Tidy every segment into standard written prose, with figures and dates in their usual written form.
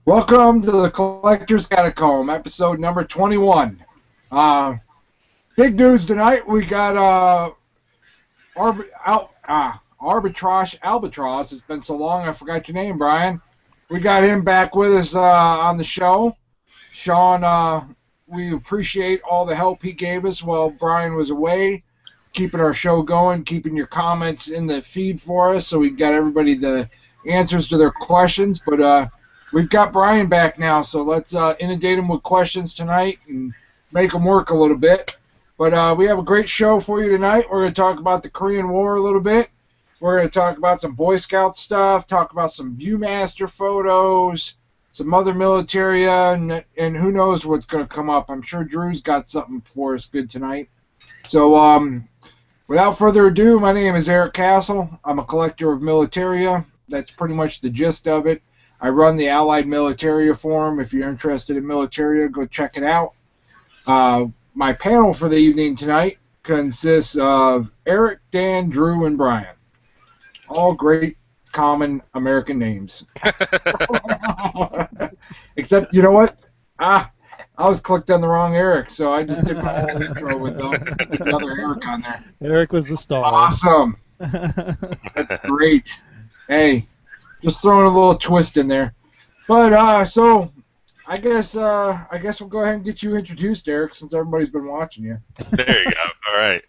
Welcome to the Collector's Catacomb, episode number 21. Big news tonight. We got Arbitrage Albatross. It's been so long, I forgot your name, Brian. We got him back with us on the show. Sean, we appreciate all the help he gave us while Brian was away, keeping our show going, keeping your comments in the feed for us so we got everybody the answers to their questions. But we've got Brian back now, so let's inundate him with questions tonight and make him work a little bit. But we have a great show for you tonight. We're going to talk about the Korean War a little bit. We're going to talk about some Boy Scout stuff, talk about some Viewmaster photos, some other Militaria, and who knows what's going to come up. I'm sure Drew's got something for us good tonight. So without further ado, my name is Erik Castle. I'm a collector of Militaria. That's pretty much the gist of it. I run the Allied Militaria forum. If you're interested in Militaria, go check it out. My panel for the evening tonight consists of Erik, Dan, Drew, and Brian. All great common American names. Except, you know what? I was clicked on the wrong Erik, so I just did my whole intro with another Erik on there. Erik was the star. Awesome. That's great. Hey, just throwing a little twist in there. But so I guess we'll go ahead and get you introduced, Erik, since everybody's been watching you. There you go. All right.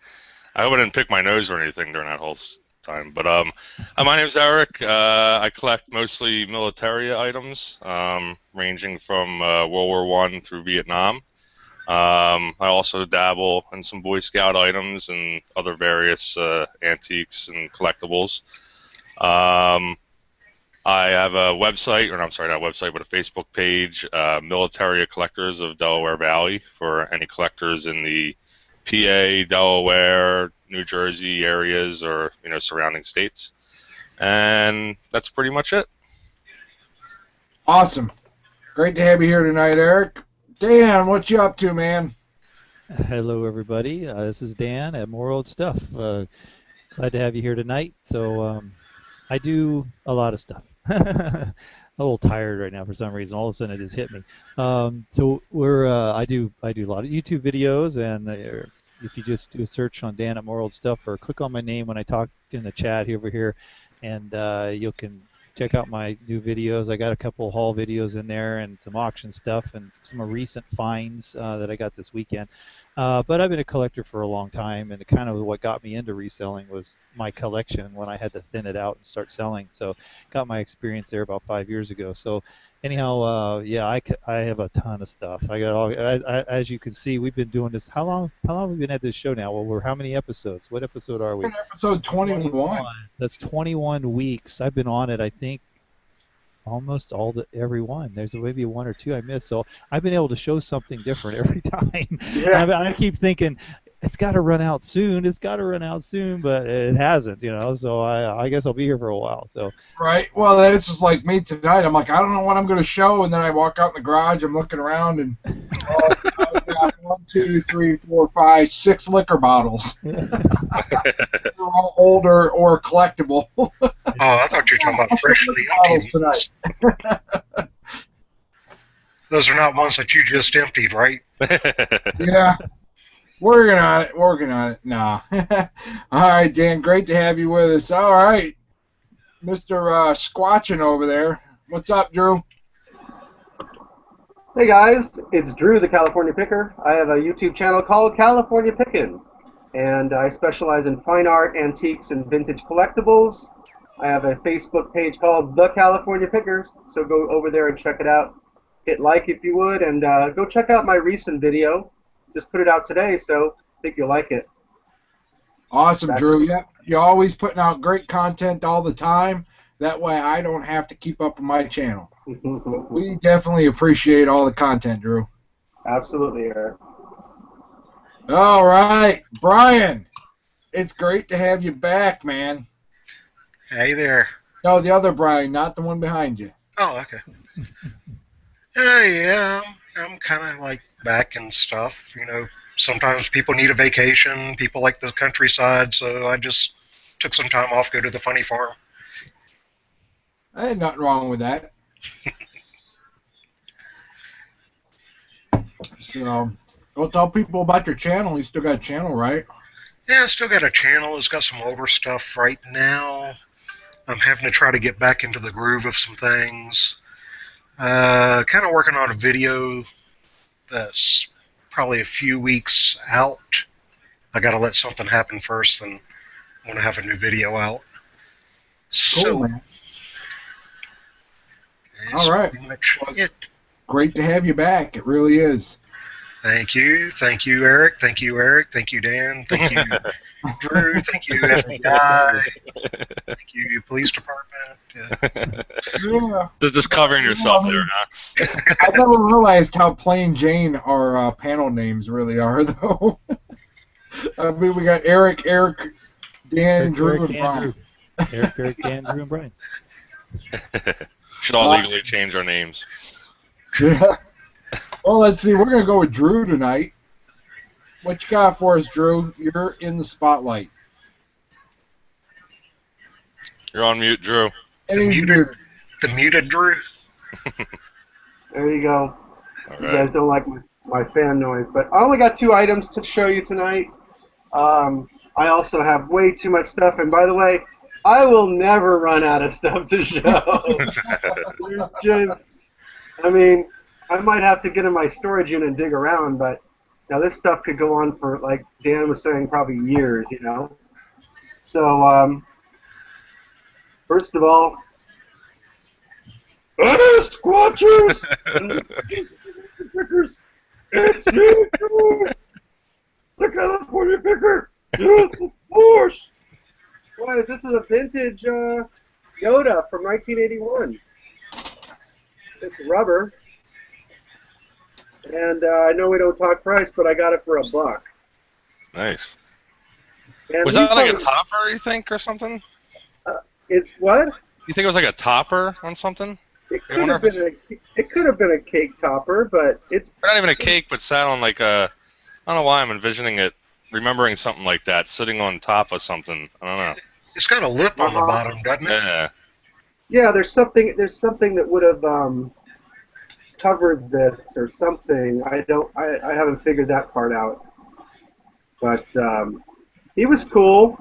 I hope I didn't pick my nose or anything during that whole time. But my name's Erik. I collect mostly Militaria items, ranging from World War I through Vietnam. I also dabble in some Boy Scout items and other various antiques and collectibles. I have a website, or I'm sorry, not a website, but a Facebook page, Militaria Collectors of Delaware Valley, for any collectors in the PA, Delaware, New Jersey areas, or surrounding states. And that's pretty much it. Awesome. Great to have you here tonight, Erik. Dan, what you up to, man? Hello, everybody. This is Dan at More Old Stuff. Glad to have you here tonight. So I do a lot of stuff. A little tired right now for some reason. All of a sudden, it just hit me. So I do a lot of YouTube videos, and if you just do a search on Dan at More Old Stuff, or click on my name when I talk in the chat over here, and you can check out my new videos. I got a couple haul videos in there and some auction stuff and some recent finds that I got this weekend. But I've been a collector for a long time, and kind of what got me into reselling was my collection when I had to thin it out and start selling. So got my experience there about 5 years ago. So anyhow, yeah, I have a ton of stuff. I got all, as you can see, we've been doing this. How long have we been at this show now? Well, we're how many episodes? What episode are we? Episode 21. That's 21 weeks. I've been on it, I think, almost every one. There's maybe one or two I missed. So I've been able to show something different every time. Yeah. I keep thinking, it's got to run out soon. It's got to run out soon, but it hasn't, So I guess I'll be here for a while. So. Right. Well, it's just like me tonight. I'm like, I don't know what I'm going to show, and then I walk out in the garage. I'm looking around, and I've got 1, 2, 3, 4, 5, 6 liquor bottles. They're all older or collectible. Oh, I thought you were talking about freshly emptied tonight. Those are not ones that you just emptied, right? Yeah. Working on it. Nah. All right, Dan, great to have you with us. All right, Mr. Squatchin over there. What's up, Drew? Hey guys, it's Drew the California Picker. I have a YouTube channel called California Pickin', and I specialize in fine art, antiques, and vintage collectibles. I have a Facebook page called The California Pickers, so go over there and check it out. Hit like if you would, and go check out my recent video. Just put it out today, so I think you'll like it. Awesome, Drew. Yeah, you're always putting out great content all the time. That way I don't have to keep up with my channel. We definitely appreciate all the content, Drew. Absolutely, Erik. All right, Brian. It's great to have you back, man. Hey there. No, the other Brian, not the one behind you. Oh, okay. Yeah, I'm kind of like back and stuff. Sometimes people need a vacation. People like the countryside, so I just took some time off, go to the funny farm. I had nothing wrong with that. So, go tell people about your channel. You still got a channel, right? Yeah, I still got a channel. It's got some older stuff right now. I'm having to try to get back into the groove of some things. Kind of working on a video that's probably a few weeks out. I got to let something happen first, then I want to have a new video out. Cool, man. That's all right. pretty much it. Great to have you back. It really is. Thank you. Thank you, Eric. Thank you, Eric. Thank you, Dan. Thank you, Drew. Thank you, FBI. Thank you, Police Department. Yeah. Just covering yourself there, huh? I never realized how plain Jane our panel names really are, though. I mean, we got Eric, Dan, Drew, and Brian. Eric, Dan, Drew, and Brian. Should all legally change our names. Yeah. Well, let's see. We're going to go with Drew tonight. What you got for us, Drew? You're in the spotlight. You're on mute, Drew. The muted Drew. There you go. All You right. guys don't like my fan noise, but I only got 2 items to show you tonight. I also have way too much stuff, and by the way, I will never run out of stuff to show. There's just, I mean, I might have to get in my storage unit and dig around, but now this stuff could go on for, like Dan was saying, probably years, you know. So, first of all, hey, Squatchers! Pickers! It's me, the California Picker! Yes, of course! Why, this is a vintage Yoda from 1981. It's rubber. And I know we don't talk price, but I got it for $1. Nice. And Was that like a topper, you think, or something? It's what? You think it was like a topper on something? It could have been a cake topper, but it's Not even a cake, but sat on like a... I don't know why I'm envisioning it, remembering something like that, sitting on top of something. I don't know. It's got a lip on the bottom, doesn't it? Yeah. yeah. There's something that would have covered this or something. I haven't figured that part out. But he was cool.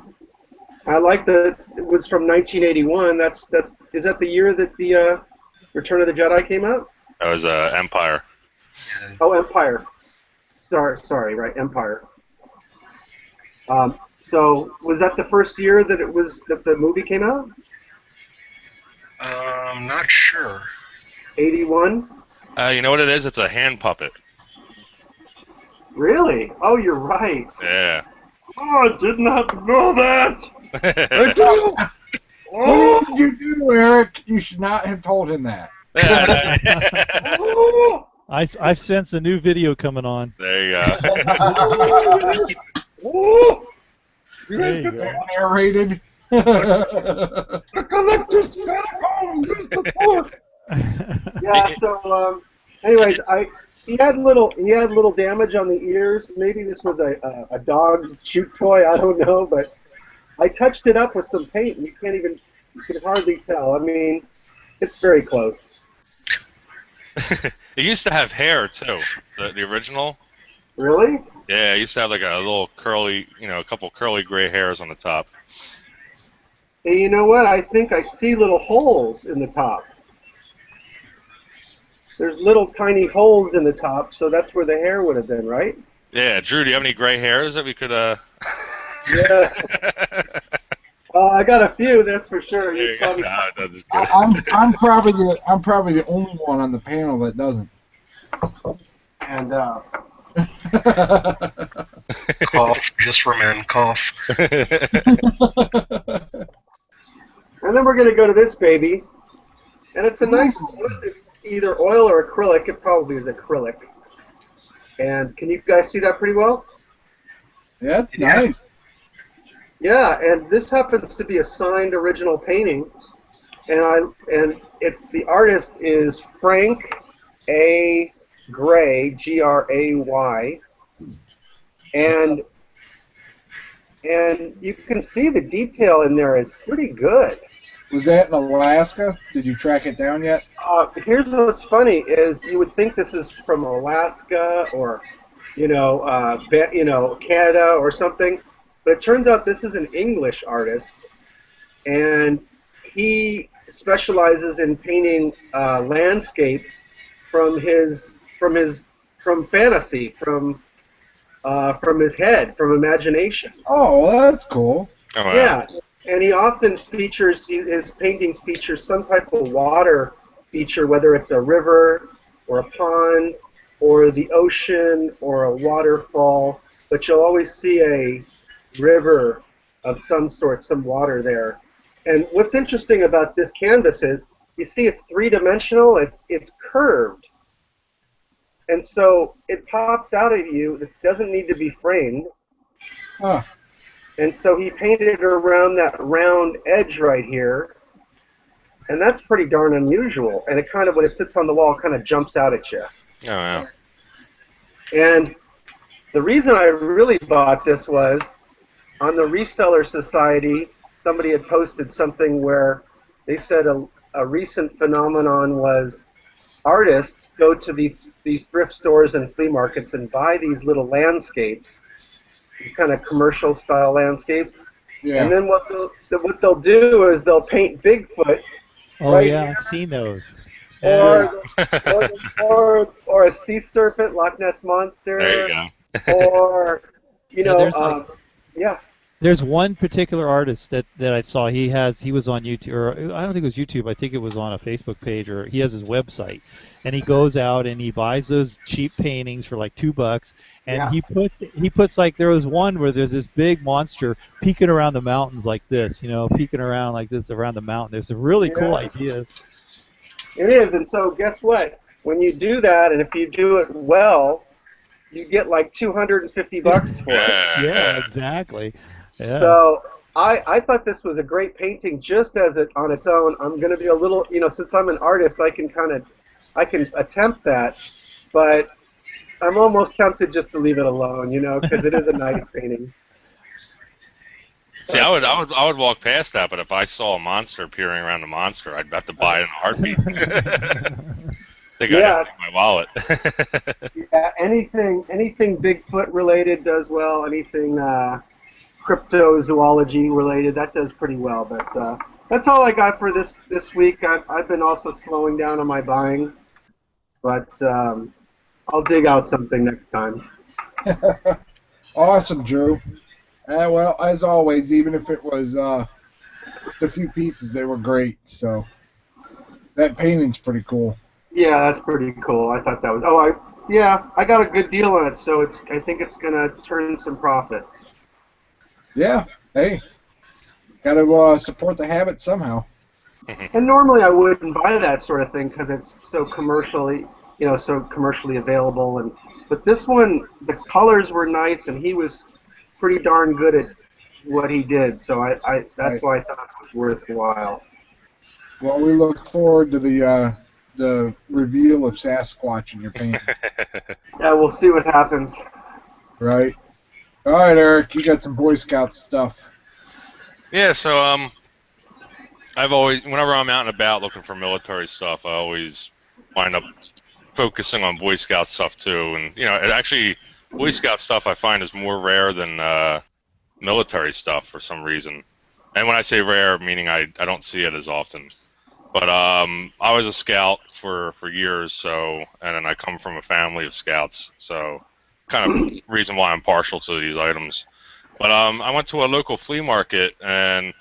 I like that it was from 1981. Is that the year that the Return of the Jedi came out? That was Empire. Oh, Empire. Sorry, right, Empire. So was that the first year that the movie came out? I'm not sure. 81. You know what it is? It's a hand puppet. Really? Oh, you're right. Yeah. Oh, I did not know that. What did you do, Eric? You should not have told him that. Oh, I sense a new video coming on. There you go. oh. There you go. Narrated. The collector's Catacomb is the fork. Yeah. So, anyways, he had little damage on the ears. Maybe this was a dog's chew toy. I don't know, but I touched it up with some paint, and you can hardly tell. I mean, it's very close. It used to have hair too. The original. Really? Yeah, it used to have like a little curly, a couple curly gray hairs on the top. Hey, you know what? I think I see little holes in the top. There's little tiny holes in the top, so that's where the hair would have been, right? Yeah, Drew, do you have any gray hairs that we could? Yeah. I got a few, that's for sure. There You you saw go. me. No, that's good. I'm probably the only one on the panel that doesn't. And Cough, just for men, cough. and then we're gonna go to this baby, and it's a nice. It's either oil or acrylic. It probably is acrylic. And can you guys see that pretty well? Yeah, it's nice. Yeah, and this happens to be a signed original painting, and the artist is Frank A. Gray, Gray, and you can see the detail in there is pretty good. Was that in Alaska? Did you track it down yet? Here's what's funny is you would think this is from Alaska or, Canada or something, but it turns out this is an English artist, and he specializes in painting landscapes from fantasy, from his head, from imagination. Oh, well, that's cool. Oh, wow. Yeah, and he often features, his paintings feature some type of water feature, whether it's a river or a pond or the ocean or a waterfall, but you'll always see a river of some sort, some water there. And what's interesting about this canvas is, you see it's three-dimensional, it's curved. And so it pops out at you, it doesn't need to be framed. Huh. And so he painted around that round edge right here, and that's pretty darn unusual. And it kind of, when it sits on the wall, kind of jumps out at you. Oh, wow. And the reason I really bought this was, on the Reseller Society, somebody had posted something where they said a recent phenomenon was artists go to these thrift stores and flea markets and buy these little landscapes, these kind of commercial style landscapes. Yeah. And then what they'll do is they'll paint Bigfoot. Oh right yeah, here, I've seen those. or a sea serpent, Loch Ness monster. There you go. Or there's yeah. There's one particular artist that I saw. He was on YouTube, or I don't think it was YouTube. I think it was on a Facebook page, or he has his website, and he goes out and he buys those cheap paintings for like $2, and Yeah. he puts like, there was one where there's this big monster peeking around the mountains like this, peeking around like this around the mountain. There's some really cool ideas. It is, and so guess what? When you do that, and if you do it well, you get like $250 for it. Yeah, exactly. Yeah. So I thought this was a great painting just as it on its own. I'm going to be a little, since I'm an artist, I can attempt that, but I'm almost tempted just to leave it alone, because it is a nice painting. See, I would walk past that, but if I saw a monster peering around the monster, I'd have to buy it in a heartbeat. Think I'd have to take my wallet. Yeah, anything Bigfoot related does well. Anything cryptozoology related, that does pretty well. But that's all I got for this week. I've been also slowing down on my buying, but I'll dig out something next time. Awesome, Drew. Well, as always, even if it was just a few pieces, they were great. So that painting's pretty cool. Yeah, that's pretty cool. I thought that was. I got a good deal on it, so I think it's gonna turn some profit. Yeah. Hey, gotta support the habit somehow. And normally I wouldn't buy that sort of thing because it's so commercially available. But this one, the colors were nice, and he was pretty darn good at what he did. So that's why I thought it was worthwhile. Well, we look forward to the reveal of Sasquatch in your painting. Yeah, we'll see what happens. Right. All right, Eric, you got some Boy Scout stuff. Yeah, so I've always, whenever I'm out and about looking for military stuff, I always wind up focusing on Boy Scout stuff too. And actually, Boy Scout stuff I find is more rare than military stuff for some reason. And when I say rare, meaning I don't see it as often. But I was a scout for years, and then I come from a family of scouts, so kind of reason why I'm partial to these items. But I went to a local flea market, and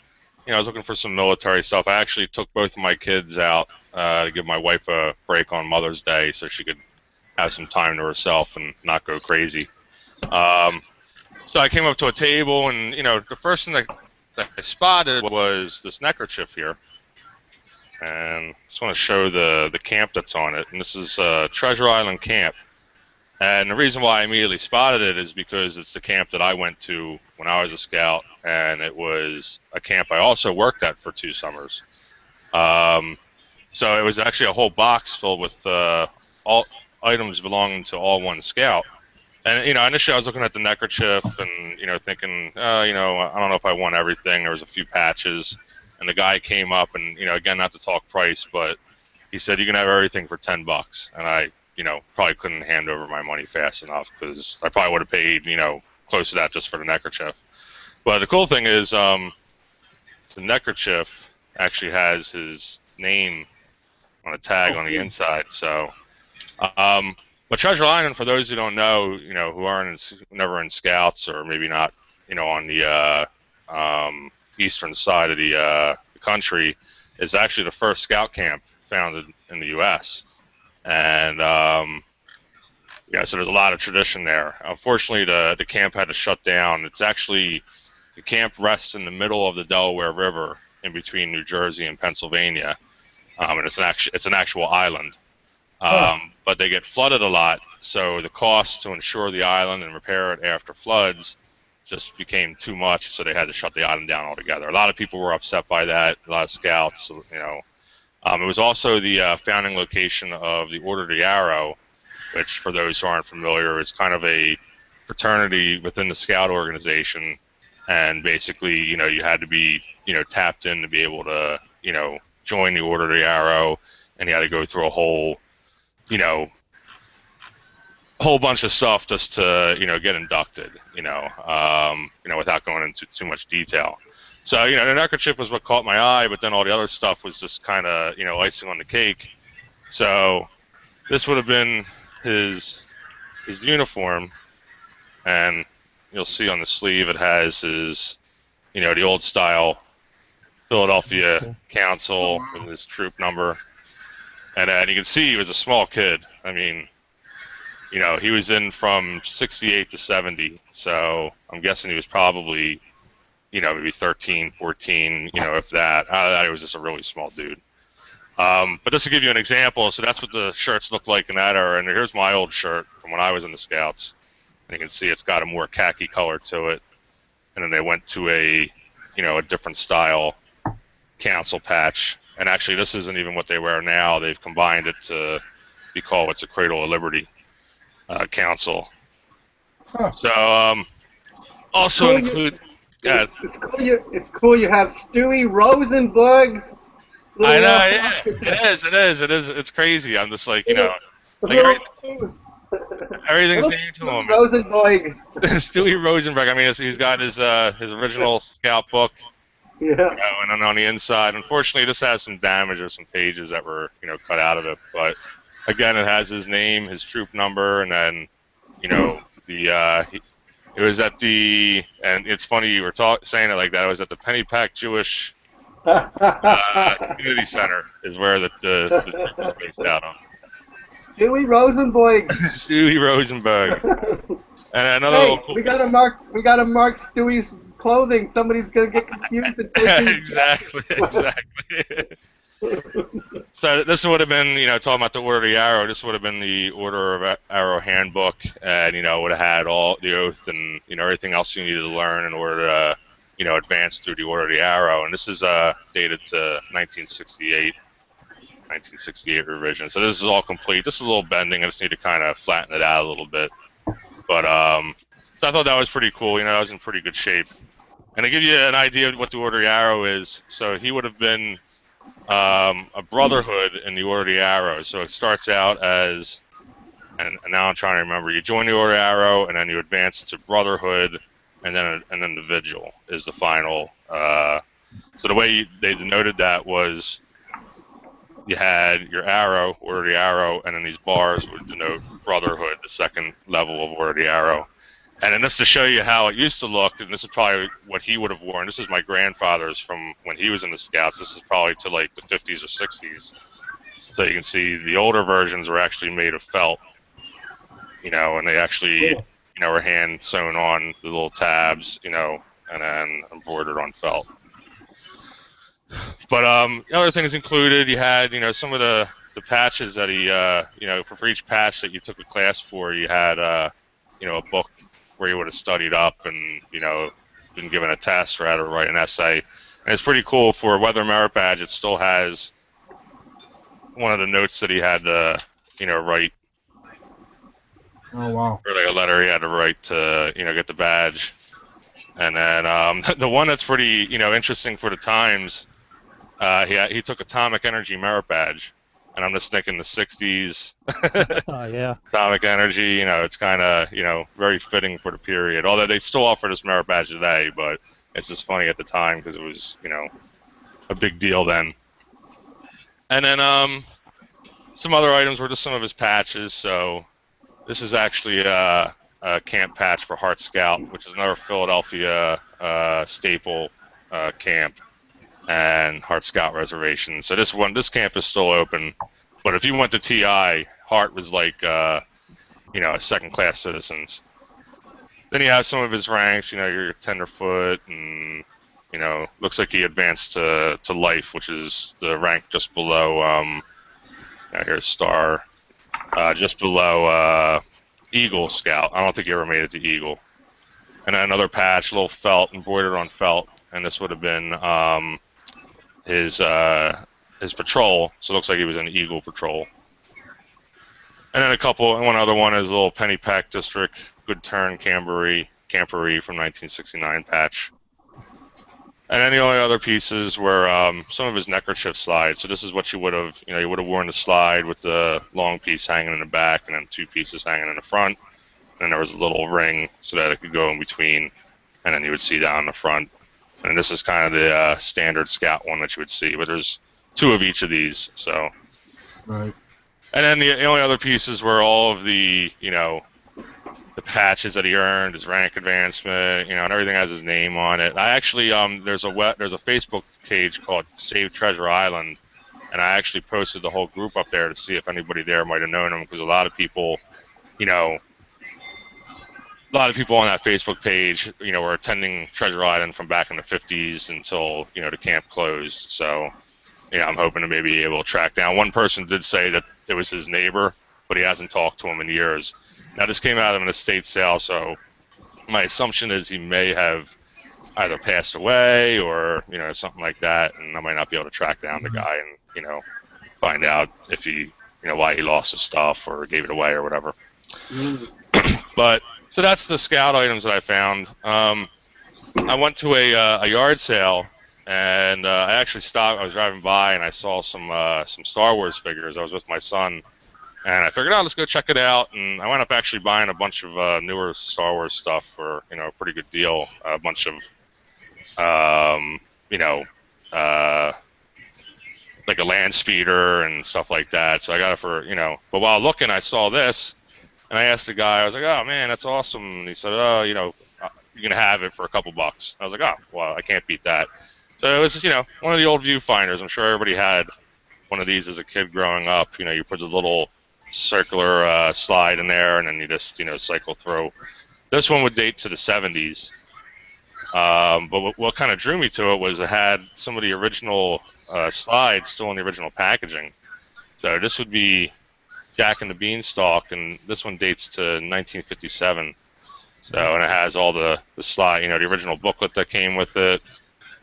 I was looking for some military stuff. I actually took both of my kids out to give my wife a break on Mother's Day, so she could have some time to herself and not go crazy. So I came up to a table, and the first thing that I spotted was this neckerchief here. And I just want to show the camp that's on it. And this is Treasure Island Camp. And the reason why I immediately spotted it is because it's the camp that I went to when I was a scout, and it was a camp I also worked at for 2 summers. So it was actually a whole box filled with all items belonging to all one scout. And initially I was looking at the neckerchief and thinking, I don't know if I want everything. There was a few patches. and the guy came up and, again, not to talk price, but he said, you can have everything for $10. And I, probably couldn't hand over my money fast enough because I probably would have paid, close to that just for the neckerchief. But the cool thing is the neckerchief actually has his name on a tag on the inside. So, but Treasure Island, for those who don't know, who aren't never in Scouts or maybe not, on the eastern side of the country, is actually the first Scout camp founded in the U.S. And so there's a lot of tradition there. Unfortunately, the camp had to shut down. It's actually, the camp rests in the middle of the Delaware River, in between New Jersey and Pennsylvania, and it's an actual island. But they get flooded a lot, so the cost to insure the island and repair it after floods just became too much, so they had to shut the island down altogether. A lot of people were upset by that, a lot of Scouts, It was also the founding location of the Order of the Arrow, which, for those who aren't familiar, is kind of a fraternity within the Scout organization, and basically, you had to be, tapped in to be able to, join the Order of the Arrow, and you had to go through a whole bunch of stuff just to, get inducted, without going into too much detail. So, the neckerchief was what caught my eye, but then all the other stuff was just kind of, icing on the cake. So this would have been his uniform, and you'll see on the sleeve it has his, the old style Philadelphia Council with his troop number. And you can see he was a small kid. I mean, he was in from 68 to 70, so I'm guessing he was probably, maybe 13, 14, if that. I was just a really small dude. But just to give you an example, so that's what the shirts look like in that era. And here's my old shirt from when I was in the Scouts. And you can see it's got a more khaki color to it. And then they went to a different style council patch. And actually, this isn't even what they wear now. They've combined it to be called what's a Cradle of Liberty council. Huh. So also cool include. It's cool you have Stewie Rosenberg's. I know, yeah, it is. It's crazy. I'm just like, everything's named to him. Rosenberg. Stewie Rosenberg. I mean, he's got his original Scout book. Yeah. And then on the inside, unfortunately, this has some damage or some pages that were, cut out of it. But again, it has his name, his troop number, and then, it was at the, and it's funny you were saying it like that. It was at the Pennypack Jewish Community Center is where the troop was based out of. Stewie Rosenberg. Stewie Rosenberg. And another. Hey, we gotta mark Stewie's clothing. Somebody's gonna get confused. And exactly. So this would have been, talking about the Order of the Arrow. This would have been the Order of Arrow handbook, and would have had all the oath and everything else you needed to learn in order to advance through the Order of the Arrow. And this is dated to 1968 revision. So this is all complete. Just a little bending. I just need to kind of flatten it out a little bit. But so I thought that was pretty cool. I was in pretty good shape. And to give you an idea of what the Order of the Arrow is, so he would have been a brotherhood in the Order of the Arrow. So it starts out as, and now I'm trying to remember, you join the Order of the Arrow, and then you advance to brotherhood, and then the Vigil is the final. So the way they denoted that was you had your arrow, Order of the Arrow, and then these bars would denote brotherhood, the second level of Order of the Arrow. And then just to show you how it used to look, and this is probably what he would have worn. This is my grandfather's from when he was in the Scouts. This is probably to like the 50s or 60s. So you can see the older versions were actually made of felt, and they actually, were hand sewn on the little tabs, and then embroidered on felt. But other things included, you had, some of the patches that he, for each patch that you took a class for, you had, a book where you would have studied up and, been given a test or had to write an essay. And it's pretty cool for a Weather Merit Badge. It still has one of the notes that he had to, write. Oh, wow. Or like a letter he had to write to, get the badge. And then the one that's pretty, interesting for the times he took Atomic Energy Merit Badge, and I'm just thinking the '60s. Oh yeah. Atomic Energy, it's kind of, very fitting for the period. Although they still offer this merit badge today, but it's just funny at the time because it was, a big deal then. And then some other items were just some of his patches. So this is actually a camp patch for Heart Scout, which is another Philadelphia staple camp and Heart Scout reservation. So this camp is still open. But if you went to TI, Hart was like, second-class citizens. Then you have some of his ranks, your tenderfoot, and, looks like he advanced to life, which is the rank just below, here's Star, just below Eagle Scout. I don't think he ever made it to Eagle. And then another patch, little felt, embroidered on felt, and this would have been his patrol, so it looks like he was in Eagle Patrol. And then one other one is a little Penny Pack District, Good Turn Camporee from 1969 patch. And then the only other pieces were some of his neckerchief slides. So this is what you would have, worn the slide with the long piece hanging in the back and then two pieces hanging in the front. And then there was a little ring so that it could go in between, and then you would see down the front. And this is kind of the standard Scout one that you would see, but there's two of each of these. So. Right. And then the only other pieces were all of the, the patches that he earned, his rank advancement, and everything has his name on it. I actually, there's a Facebook page called Save Treasure Island, and I actually posted the whole group up there to see if anybody there might have known him, because a lot of people, on that Facebook page, were attending Treasure Island from back in the 50s until, the camp closed. So, I'm hoping to maybe be able to track down. One person did say that it was his neighbor, but he hasn't talked to him in years. Now, this came out of an estate sale, so my assumption is he may have either passed away or, something like that, and I might not be able to track down the guy and, find out if he, why he lost his stuff or gave it away or whatever. But, so that's the Scout items that I found. I went to a yard sale, and I actually stopped. I was driving by, and I saw some Star Wars figures. I was with my son, and I figured, let's go check it out. And I wound up actually buying a bunch of newer Star Wars stuff for a pretty good deal. A bunch of like a land speeder and stuff like that. So I got it for But while looking, I saw this, and I asked the guy. I was like, "Oh man, that's awesome." And he said, "Oh, you're gonna have it for a couple bucks." I was like, "Oh, well, I can't beat that." So it was, one of the old viewfinders. I'm sure everybody had one of these as a kid growing up. You put the little circular slide in there, and then you just, cycle through. This one would date to the 70s. But what kind of drew me to it was it had some of the original slides still in the original packaging. So this would be Jack and the Beanstalk, and this one dates to 1957. So, and it has all the slide, the original booklet that came with it.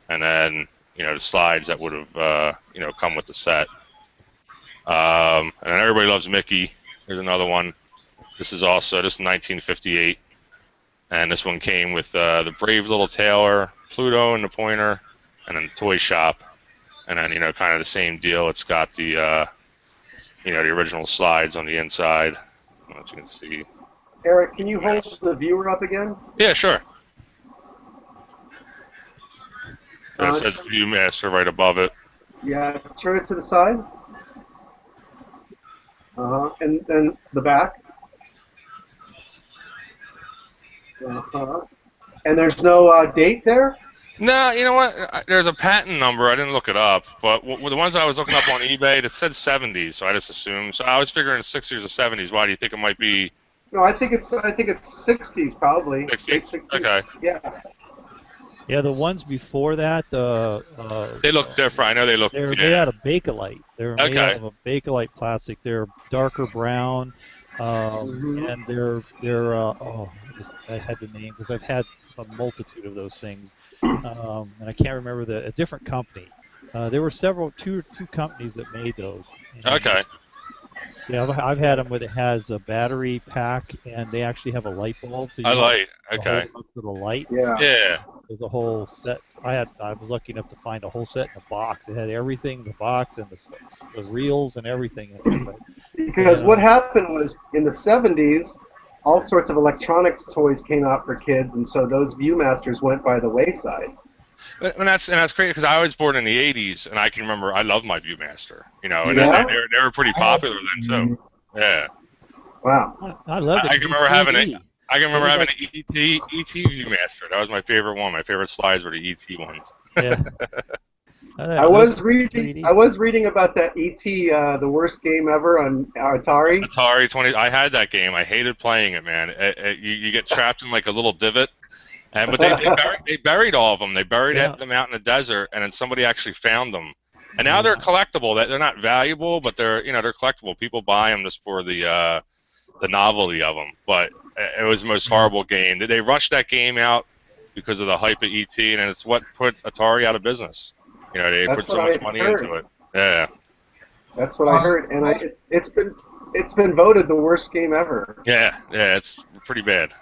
And then, the slides that would have, come with the set. And then Everybody Loves Mickey. Here's another one. This is 1958. And this one came with the Brave Little Tailor, Pluto and the Pointer, and then Toy Shop. And then, kind of the same deal. It's got the, the original slides on the inside. I don't know if you can see. Erik, can you hold the viewer up again? Yeah, sure. So it says Viewmaster right above it. Yeah, turn it to the side. And then the back. And there's no date there? No, you know what? There's a patent number. I didn't look it up, but the ones I was looking up on eBay, it said 70s, so I just assumed. So I was figuring 60s or 70s. Why do you think it might be? No, I think it's 60s probably. 60s. Okay. Yeah. Yeah, the ones before that, they look different. I know they look. They had a Bakelite. They were made out Okay. of a Bakelite plastic. They're darker brown, and I had the name because I've had a multitude of those things, and I can't remember a different company. There were two companies that made those. Okay. Yeah, I've had them where it has a battery pack, and they actually have a light bulb. So you Okay. hold it up to the light. Yeah. Yeah. was a whole set. I was lucky enough to find a whole set in a box. It had everything, the box and the reels and everything with it. Because what happened was in the 70s, all sorts of electronics toys came out for kids, and so those Viewmasters went by the wayside. And that's great because I was born in the '80s, and I can remember I loved my Viewmaster. You know, and Yeah? they were pretty popular then too. Yeah. Wow. I love it. I can remember having an ET Viewmaster. That was my favorite one. My favorite slides were the ET ones. Yeah. I was reading about that ET, the worst game ever on Atari. Atari 20. I had that game. I hated playing it, man. You get trapped in like a little divot, but they buried all of them. They buried them out in the desert, and then somebody actually found them. And now they're collectible. They're not valuable, but they're collectible. People buy them just for the novelty of them. But it was the most horrible game. They rushed that game out because of the hype of ET, and it's what put Atari out of business. You know, they put so much money into it. Yeah. That's what I heard, and it's been voted the worst game ever. Yeah, it's pretty bad.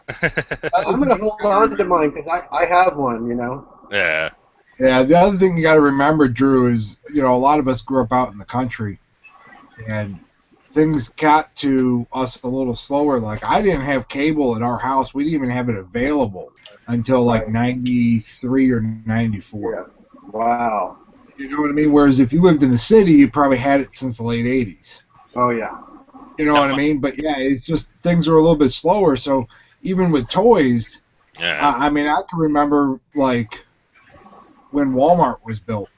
I'm gonna hold on to mine because I have one, you know. Yeah. Yeah. The other thing you got to remember, Drew, is a lot of us grew up out in the country, and things got to us a little slower. Like I didn't have cable at our house. We didn't even have it available until like '93 or '94. Yeah. Wow. You know what I mean? Whereas if you lived in the city, you probably had it since the late '80s. Oh yeah. You know what I mean? But yeah, it's just things are a little bit slower. So even with toys, I mean, I can remember like when Walmart was built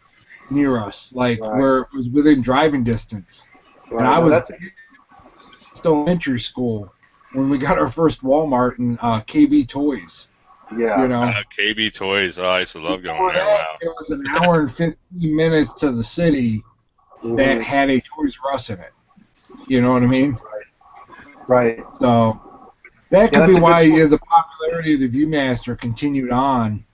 near us, like where it was within driving distance. Right. And I was still in elementary school when we got our first Walmart and KB Toys. Yeah. You know, KB Toys. Oh, I used to love going there. Wow. It was an hour and 15 minutes to the city that had a Toys R Us in it. You know what I mean? Right. So that could be why the popularity of the Viewmaster continued on.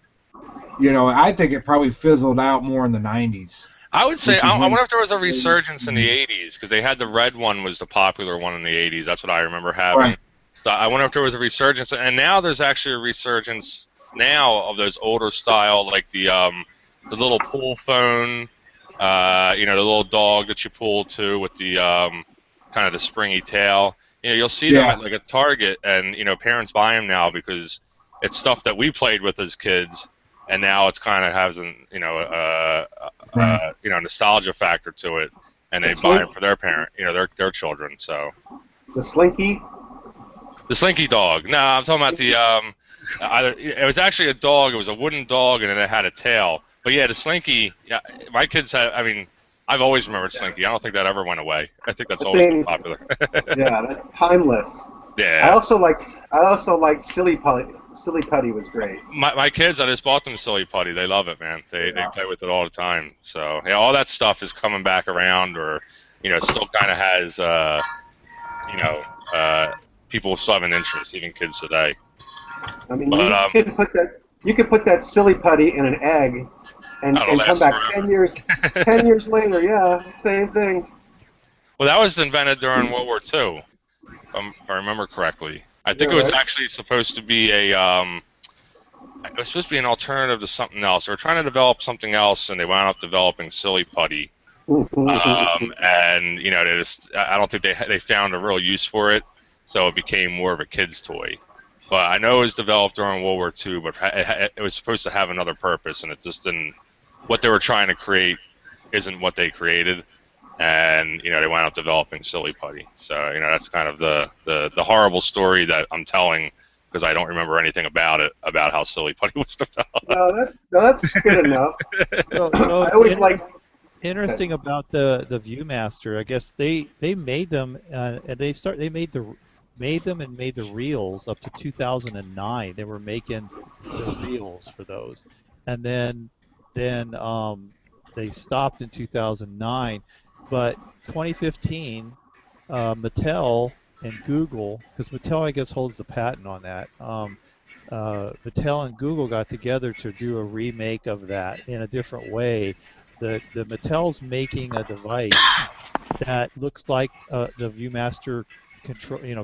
You know, I think it probably fizzled out more in the 90s. I would say, I wonder if there was a resurgence in the 80s, because they had the red one was the popular one in the 80s. That's what I remember having. Right. So I wonder if there was a resurgence, and now there's actually a resurgence now of those older style, like the little pull phone, the little dog that you pull to with the kind of the springy tail. You know, you'll see them at like a Target, and parents buy them now because it's stuff that we played with as kids, and now it's kind of has nostalgia factor to it, and they buy them for their parent, their children. So the Slinky. The Slinky dog. No, I'm talking about the it was actually a dog. It was a wooden dog, and then it had a tail. But yeah, the Slinky. Yeah, my kids have. I mean, I've always remembered Slinky. I don't think that ever went away. I think that's always been popular. Yeah, that's timeless. Yeah. I also like Silly Putty. Silly Putty was great. My kids, I just bought them Silly Putty. They love it, man. They play with it all the time. So yeah, all that stuff is coming back around, or still kind of has people still have an interest, even kids today. I mean, you could put that Silly Putty in an egg, and come back forever. 10 years 10 years later. Yeah, same thing. Well, that was invented during World War II, if I remember correctly. I think it was actually supposed to be it was supposed to be an alternative to something else. They were trying to develop something else, and they wound up developing Silly Putty. And I don't think they found a real use for it, so it became more of a kid's toy. But I know it was developed during World War II, but it was supposed to have another purpose, and it just didn't. What they were trying to create isn't what they created. And they wound up developing Silly Putty. So that's kind of the horrible story that I'm telling, because I don't remember anything about it, about how Silly Putty was developed. No, that's good enough. So I always interesting about the Viewmaster. I guess they made them and they made the reels up to 2009. They were making the reels for those, and then they stopped in 2009. But 2015, Mattel and Google, because Mattel, I guess, holds the patent on that. Mattel and Google got together to do a remake of that in a different way. The Mattel's making a device that looks like the Viewmaster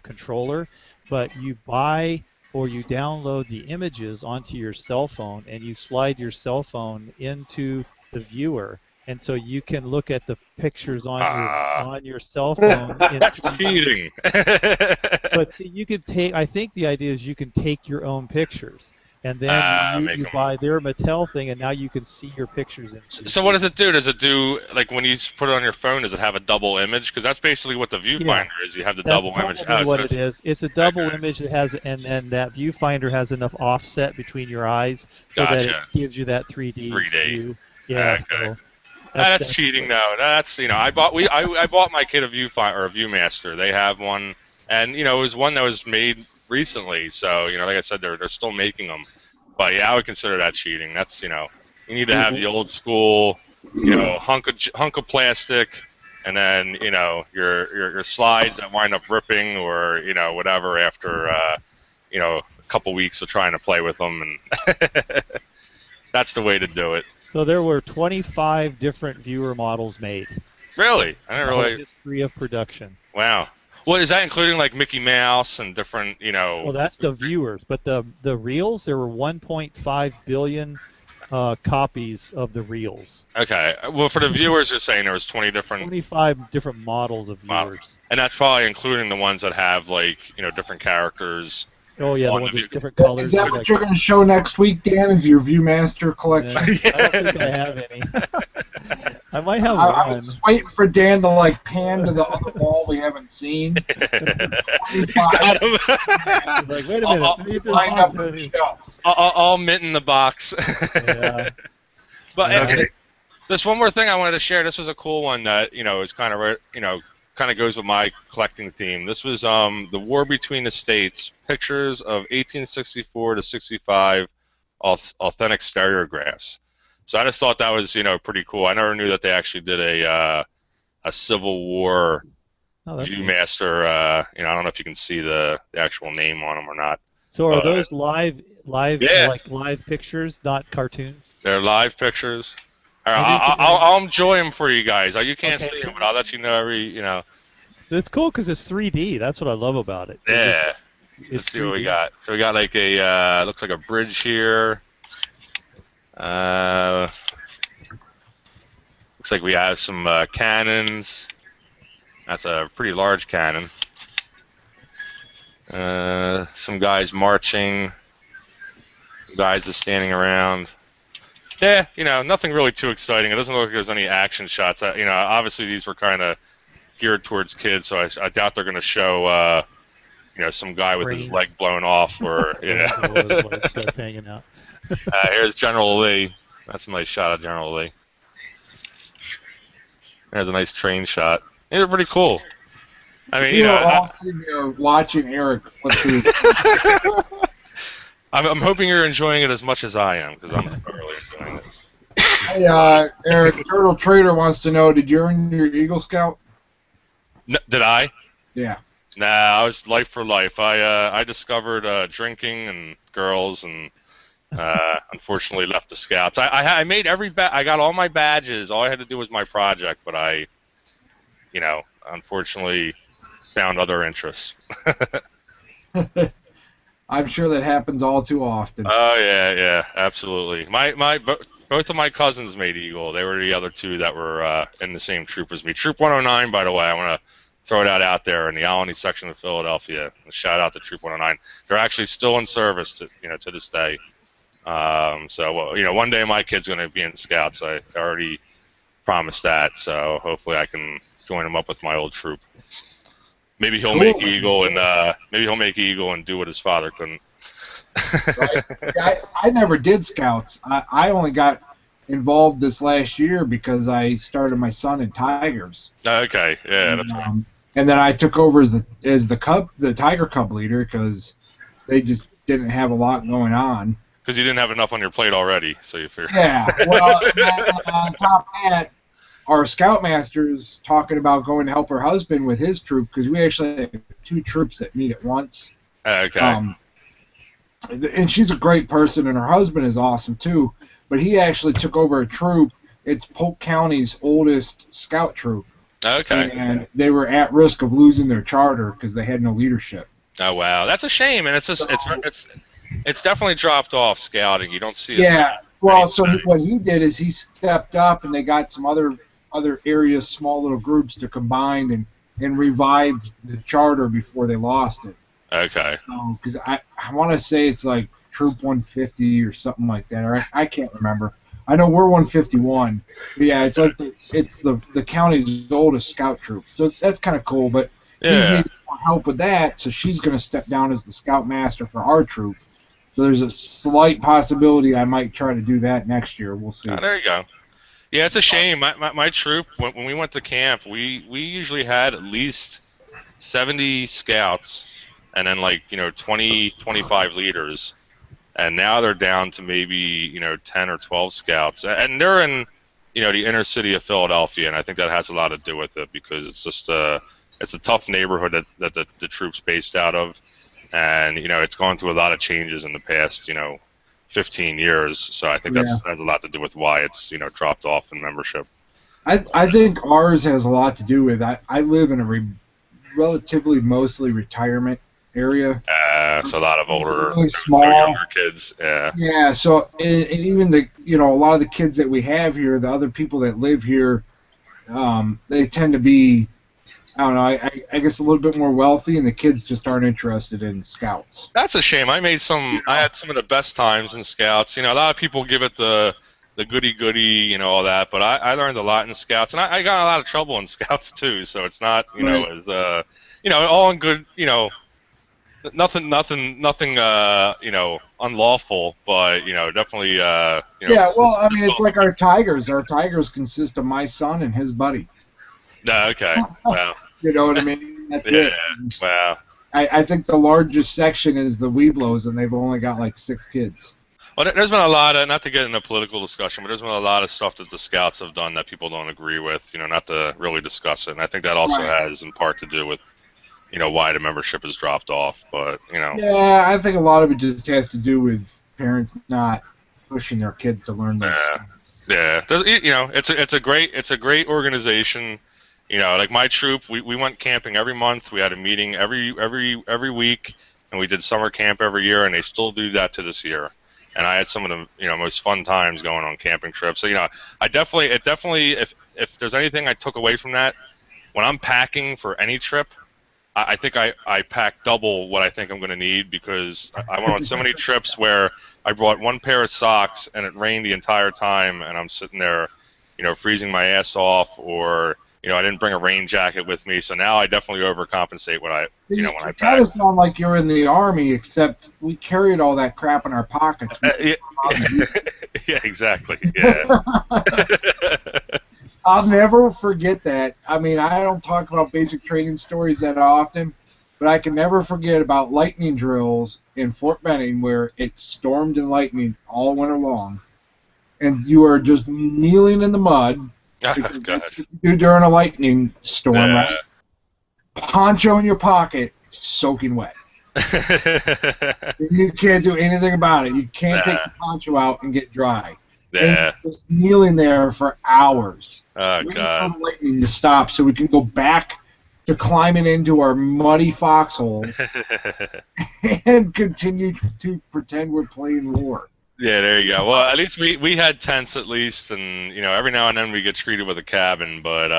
controller, but you buy or you download the images onto your cell phone and you slide your cell phone into the viewer, and so you can look at the pictures on your cell phone. That's cheating. But see, you could take. I think the idea is you can take your own pictures, and then you buy their Mattel thing, and now you can see your pictures. So what does it do? Does it do, like, when you put it on your phone, does it have a double image? Because that's basically what the viewfinder is. You have the double image. That's what it is. It's a double image that has, and then that viewfinder has enough offset between your eyes so that it gives you that 3D view. Yeah. Okay. So that's cheating, though. That's, I bought my kid a viewfinder or a Viewmaster. They have one, and it was one that was made recently. So like I said, they're still making them. But yeah, I would consider that cheating. That's you need to have the old school, hunk of plastic, and then your slides that wind up ripping or whatever after a couple weeks of trying to play with them, and that's the way to do it. So there were 25 different viewer models made. Really? I didn't really. History of production. Wow. Well, is that including like Mickey Mouse and different, Well, that's the viewers, but the reels, there were 1.5 billion copies of the reels. Okay. Well, for the viewers, you're saying there was 25 different models of viewers. And that's probably including the ones that have like different characters. Oh yeah, the ones with different colors. Is that what you're going to show next week, Dan? Is your Viewmaster collection? Yeah, I don't think I have any. I might have one. I was just waiting for Dan to pan to the other wall we haven't seen. He's got him. Like, wait a minute. I'll mint in the box. Yeah. But this one more thing I wanted to share. This was a cool one that is kind of goes with my collecting theme. This was the War Between the States, pictures of 1864 to 65 authentic stereographs. So I just thought that was pretty cool. I never knew that they actually did a Civil War Viewmaster. I don't know if you can see the actual name on them or not. So are those live pictures, not cartoons? They're live pictures. I'll enjoy them for you guys. You can't see them, but I'll let you know every. It's cool because it's 3D. That's what I love about it. Yeah. Let's see 3D. What we got. So we got like a looks like a bridge here. Looks like we have some cannons. That's a pretty large cannon. Some guys marching. Some guys just standing around. Yeah, nothing really too exciting. It doesn't look like there's any action shots. Obviously these were kind of geared towards kids, so I doubt they're going to show, some guy with his leg blown off or, hanging out. Here's General Lee. That's a nice shot of General Lee. There's a nice train shot. They're pretty cool. I mean, you're all sitting there watching Erik flip through. I'm hoping you're enjoying it as much as I am, because I'm thoroughly enjoying it. Hey, Erik, Turtle Trader wants to know, did you earn your Eagle Scout? No, did I? Yeah. Nah, I was life for life. I discovered drinking and girls, and unfortunately left the Scouts. I made I got all my badges. All I had to do was my project, but I, unfortunately found other interests. I'm sure that happens all too often. Oh yeah, absolutely. Both of my cousins made Eagle. They were the other two that were in the same troop as me. Troop 109, by the way, I want to throw that out there in the Alany section of Philadelphia. Shout out to Troop 109. They're actually still in service to this day. So one day my kid's going to be in Scouts. I already promised that. So hopefully I can join him up with my old troop. Maybe he'll make Eagle and do what his father couldn't. Right. I never did Scouts. I only got involved this last year because I started my son in Tigers. Okay, yeah, that's right. And then I took over as the Tiger Cub leader because they just didn't have a lot going on. Because you didn't have enough on your plate already, so you figured. Yeah. Well, on top of that, our Scoutmaster is talking about going to help her husband with his troop because we actually have 2 troops that meet at once. Okay. And she's a great person, and her husband is awesome too. But he actually took over a troop. It's Polk County's oldest Scout troop. Okay. And they were at risk of losing their charter because they had no leadership. Oh wow, that's a shame, and it's definitely dropped off scouting. You don't see as Yeah. many Well, so what he did is he stepped up, and they got some other areas, small little groups to combine and revive the charter before they lost it. Okay. Because I want to say it's like Troop 150 or something like that, or I can't remember. I know we're 151. But yeah, it's like the county's oldest scout troop, so that's kind of cool. But he's Yeah. needing more help with that, so she's going to step down as the scoutmaster for our troop. So there's a slight possibility I might try to do that next year. We'll see. Oh, there you go. Yeah, it's a shame. My troop, when we went to camp, we usually had at least 70 scouts and then 20, 25 leaders. And now they're down to maybe 10 or 12 scouts, and they're in the inner city of Philadelphia, and I think that has a lot to do with it because it's just it's a tough neighborhood that the troop's based out of, and it's gone through a lot of changes in the past 15 years, so I think that has a lot to do with why it's dropped off in membership. I think ours has a lot to do with I live in a relatively mostly retirement area. So a lot of older, really small, younger kids. Yeah. Yeah. So and even a lot of the kids that we have here, the other people that live here, they tend to be, I don't know, I guess a little bit more wealthy, and the kids just aren't interested in scouts. That's a shame. I had some of the best times in scouts. A lot of people give it the goody, all that, but I learned a lot in scouts, and I got in a lot of trouble in scouts too. So it's not, as all in good, nothing, unlawful, but definitely, Yeah, well, I mean, it's like our tigers. Our tigers consist of my son and his buddy. Okay. Wow. You know what I mean? That's Yeah. it. Wow. I think the largest section is the Weeblos, and they've only got like 6 kids. Well, there's been a lot of, not to get into a political discussion, but there's been a lot of stuff that the scouts have done that people don't agree with, not to really discuss it. And I think that also has in part to do with, why the membership has dropped off. But, Yeah, I think a lot of it just has to do with parents not pushing their kids to learn those skills. Yeah. It's a great organization. Like my troop, we went camping every month. We had a meeting every week, and we did summer camp every year, and they still do that to this year. And I had some of the most fun times going on camping trips. So it definitely if there's anything I took away from that, when I'm packing for any trip, I think I pack double what I think I'm going to need, because I went on so many trips where I brought one pair of socks and it rained the entire time, and I'm sitting there, freezing my ass off, or I didn't bring a rain jacket with me, so now I definitely overcompensate when I when I pack. Kind of sound like you're in the Army, except we carried all that crap in our pockets. Yeah, exactly. Yeah. I'll never forget that. I mean, I don't talk about basic training stories that often, but I can never forget about lightning drills in Fort Benning where it stormed and lightning all winter long, and you are just kneeling in the mud. That's what you do during a lightning storm, right? Poncho in your pocket, soaking wet. You can't do anything about it. You can't take the poncho out and get dry. Yeah. And just kneeling there for hours. Oh, God. For the lightning to stop so we can go back to climbing into our muddy foxholes and continue to pretend we're playing war. Yeah, there you go. Well, at least we had tents at least, and every now and then we get treated with a cabin, but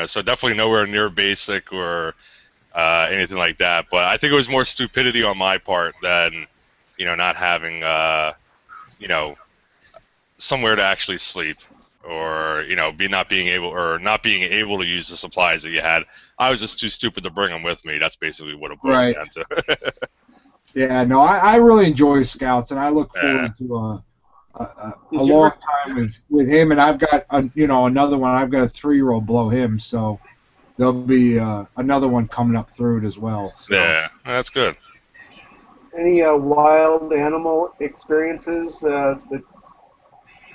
so definitely nowhere near basic or anything like that. But I think it was more stupidity on my part than not having somewhere to actually sleep, or not being able to use the supplies that you had. I was just too stupid to bring them with me. That's basically what it boiled down to. Yeah, no, I really enjoy Scouts, and I look forward to a long time with him. And I've got another one. I've got a 3-year-old below him, so there'll be another one coming up through it as well. So. Yeah, that's good. Any wild animal experiences?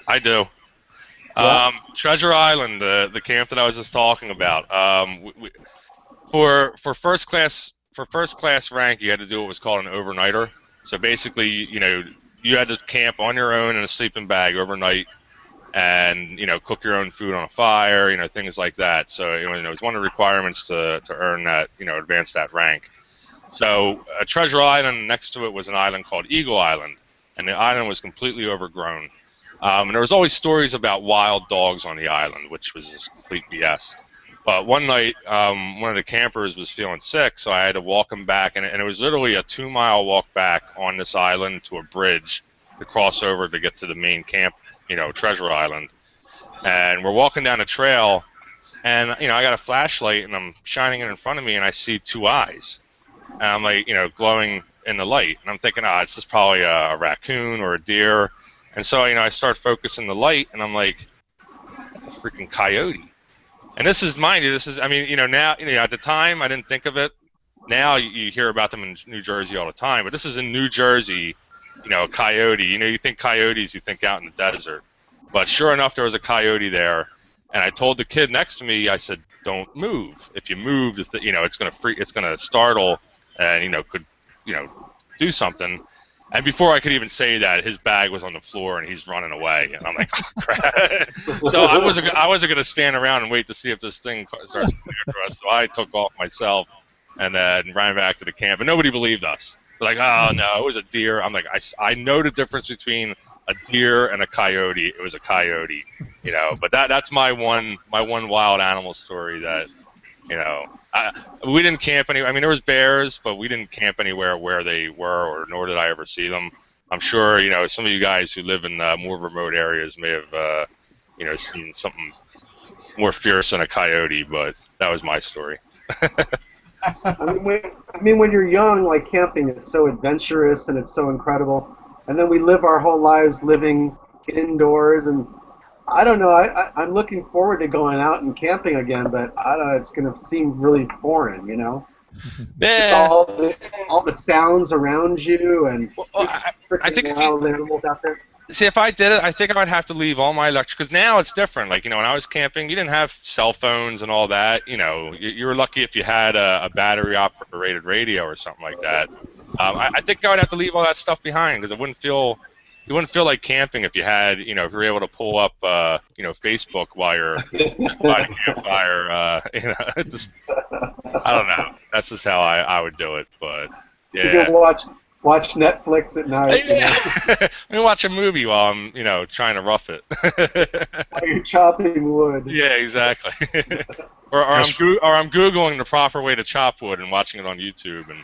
I do. Yeah. Treasure Island, the camp that I was just talking about. For first class rank, you had to do what was called an overnighter. So basically, you had to camp on your own in a sleeping bag overnight, and cook your own food on a fire, things like that. So it was one of the requirements to earn that, advance that rank. So a treasure island next to it was an island called Eagle Island, and the island was completely overgrown. And there was always stories about wild dogs on the island, which was just complete BS. But one night, one of the campers was feeling sick, so I had to walk him back, and it was literally a 2-mile walk back on this island to a bridge to cross over to get to the main camp, treasure island. And we're walking down a trail, and I got a flashlight, and I'm shining it in front of me, and I see 2 eyes, and I'm like, glowing in the light, and I'm thinking, it's just probably a raccoon or a deer. And so, I start focusing the light, and I'm like, that's a freaking coyote. And this is, mind you, now, at the time, I didn't think of it. Now you hear about them in New Jersey all the time, but this is in New Jersey, a coyote. You think coyotes, you think out in the desert. But sure enough, there was a coyote there, and I told the kid next to me, I said, don't move. If you move, it's going to startle, and, could, do something. And before I could even say that, his bag was on the floor and he's running away. And I'm like, oh, crap. So I wasn't going to stand around and wait to see if this thing starts coming across. So I took off myself and ran back to the camp. And nobody believed us. They're like, oh, no, it was a deer. I'm like, I know the difference between a deer and a coyote. It was a coyote, But that's my one wild animal story that, we didn't camp anywhere. I mean, there was bears, but we didn't camp anywhere where they were, or nor did I ever see them. I'm sure, some of you guys who live in more remote areas may have, seen something more fierce than a coyote, but that was my story. when you're young, like, camping is so adventurous and it's so incredible, and then we live our whole lives living indoors, and I don't know. I'm looking forward to going out and camping again, but I don't know. It's going to seem really foreign, Yeah. All the sounds around you, and I think wild animals out there. See, if I did it, I think I would have to leave all my electric, because now it's different. Like, when I was camping, you didn't have cell phones and all that. You were lucky if you had a battery-operated radio or something like that. I think I would have to leave all that stuff behind, because it wouldn't feel like camping if you had, if you were able to pull up, Facebook while you're by the campfire. I don't know. That's just how I would do it. But yeah. You can watch Netflix at night. Let me watch a movie while I'm, trying to rough it. While you're chopping wood. Yeah, exactly. or I'm Googling the proper way to chop wood and watching it on YouTube. And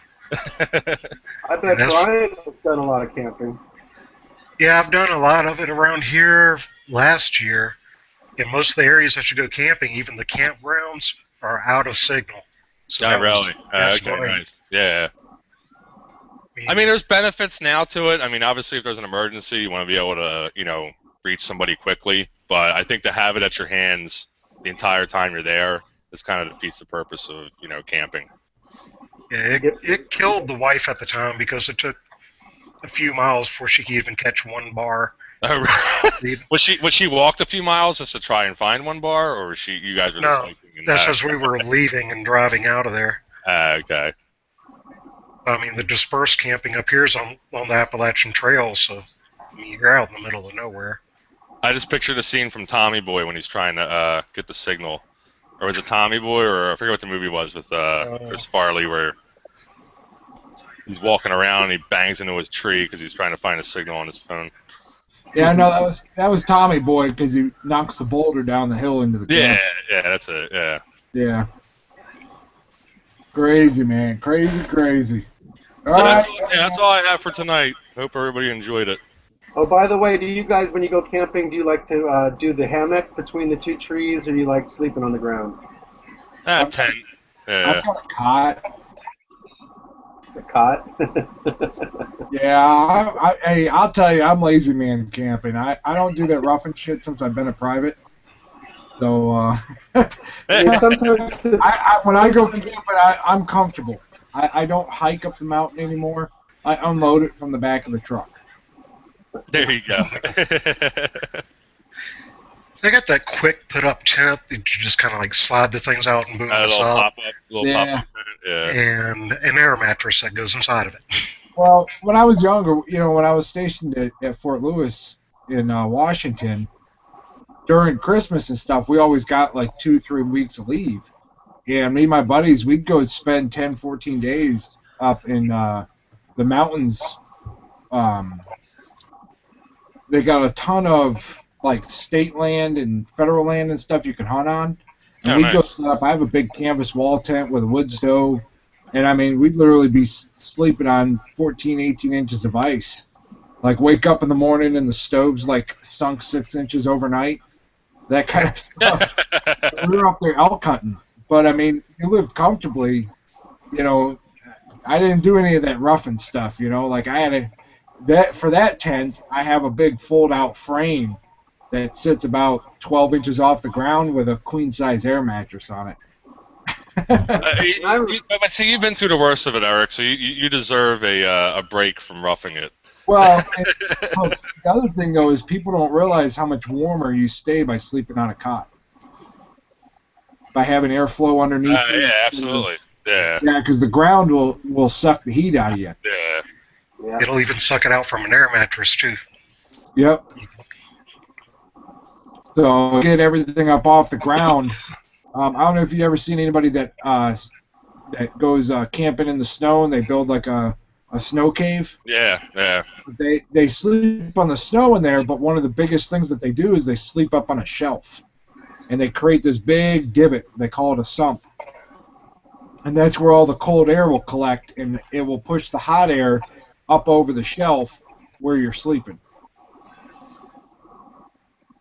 I bet Brian has done a lot of camping. Yeah, I've done a lot of it around here last year. In most of the areas that you go camping, even the campgrounds are out of signal. So really? Okay, nice. Yeah. I mean, there's benefits now to it. I mean, obviously, if there's an emergency, you want to be able to, reach somebody quickly. But I think to have it at your hands the entire time you're there, this kind of defeats the purpose of, camping. Yeah, it killed the wife at the time because it took a few miles before she could even catch one bar. Was she walked a few miles just to try and find one bar, or was you guys were just that's as we were leaving and driving out of there. Okay. I mean, the dispersed camping up here is on the Appalachian Trail, so you're out in the middle of nowhere. I just pictured a scene from Tommy Boy when he's trying to get the signal. Or was it Tommy Boy, or I forget what the movie was with Chris Farley, where he's walking around and he bangs into his tree because he's trying to find a signal on his phone. Yeah, no, that was Tommy Boy because he knocks the boulder down the hill into the camp. Yeah, that's it. Yeah. Yeah. Crazy, man. Crazy. All right. That's all I have for tonight. Hope everybody enjoyed it. Oh, by the way, do you guys, when you go camping, do you like to do the hammock between the 2 trees, or do you like sleeping on the ground? Tent. Yeah. I've got a cot. The cot? Yeah, hey, I'll tell you, I'm lazy man camping. I don't do that roughing shit since I've been a private. So, sometimes when I go camping, I'm comfortable. I don't hike up the mountain anymore. I unload it from the back of the truck. There you go. They got that quick put-up tent that you just kind of like slide the things out and boom, it's up. Pop-up. Yeah. And an air mattress that goes inside of it. Well, when I was younger, when I was stationed at Fort Lewis in Washington, during Christmas and stuff, we always got like 2-3 weeks of leave. And me and my buddies, we'd go spend 10, 14 days up in the mountains. They got a ton of like state land and federal land and stuff you can hunt on. And Oh, we'd go nice. set up. I have a big canvas wall tent with a wood stove. And I mean, we'd literally be sleeping on 14, 18 inches of ice. Like wake up in the morning and the stove's like sunk 6 inches overnight. That kind of stuff. We were up there elk hunting. But I mean, you lived comfortably. You know, I didn't do any of that roughing stuff. You know, like I had for that tent, I have a big fold-out frame that sits about 12 inches off the ground with a queen-size air mattress on it. But see, you've been through the worst of it, Erik. So you deserve a break from roughing it. Well, the other thing though is people don't realize how much warmer you stay by sleeping on a cot. By having airflow underneath. Yeah, absolutely. Yeah. Yeah, because the ground will suck the heat out of you. Yeah. Yeah. It'll even suck it out from an air mattress too. Yep. So get everything up off the ground. I don't know if you ever seen anybody that goes camping in the snow and they build like a snow cave. Yeah. They sleep on the snow in there, but one of the biggest things that they do is they sleep up on a shelf, and they create this big divot. They call it a sump, and that's where all the cold air will collect, and it will push the hot air up over the shelf where you're sleeping.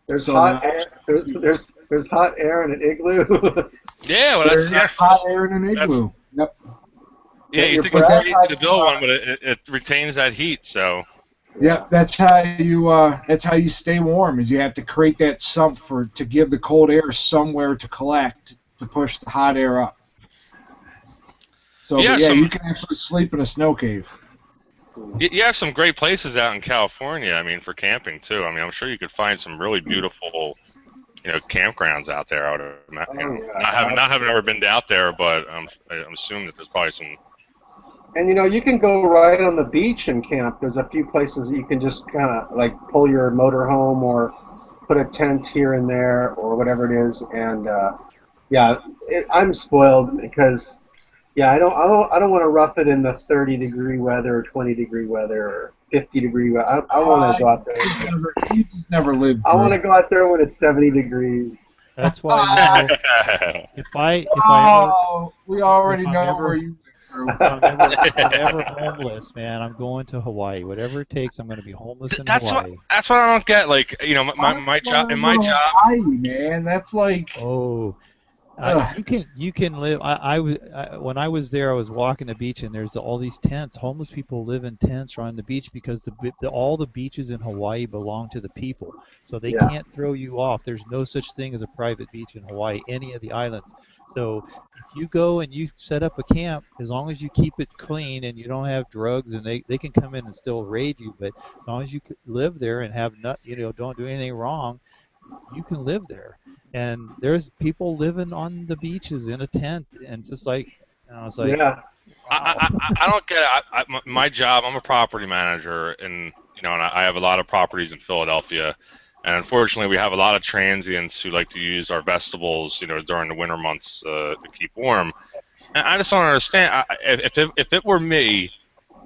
There's So hot air. There's hot air in an igloo. Yeah, well, There's hot air in an igloo. Yep. yeah. You your think it's breath easy to build one, but it retains that heat. So Yep, that's how you stay warm. Is you have to create that sump to give the cold air somewhere to collect to push the hot air up. So Yeah, you can actually sleep in a snow cave. you have some great places out in California. I mean, for camping too. I mean, I'm sure you could find some really beautiful, campgrounds out there. I would imagine. Not having ever been out there, but I'm assuming that there's probably some. And you can go right on the beach and camp. There's a few places that you can just kind of like pull your motor home or put a tent here and there or whatever it is. And I'm spoiled because I don't want to rough it in the 30-degree weather or 20-degree weather or 50-degree weather. I want to go out there. You never lived. I want to go out there when it's 70 degrees. That's why if I we already if I'm know ever- where you. if I'm ever homeless, man, I'm going to Hawaii. Whatever it takes, I'm going to be homeless in Hawaii. That's what I don't get. Like, my job. In my job. Hawaii, man, that's like. Oh, you can live. When I was there, I was walking the beach, and there's all these tents. Homeless people live in tents on the beach because all the beaches in Hawaii belong to the people, so they can't throw you off. There's no such thing as a private beach in Hawaii, any of the islands. So if you go and you set up a camp, as long as you keep it clean and you don't have drugs, and they can come in and still raid you, but as long as you live there and don't do anything wrong, you can live there. And there's people living on the beaches in a tent, and just like, it's like, Yeah. I don't get it. My job, I'm a property manager, and I have a lot of properties in Philadelphia, and unfortunately, we have a lot of transients who like to use our vestibules, during the winter months to keep warm. And I just don't understand. If it were me,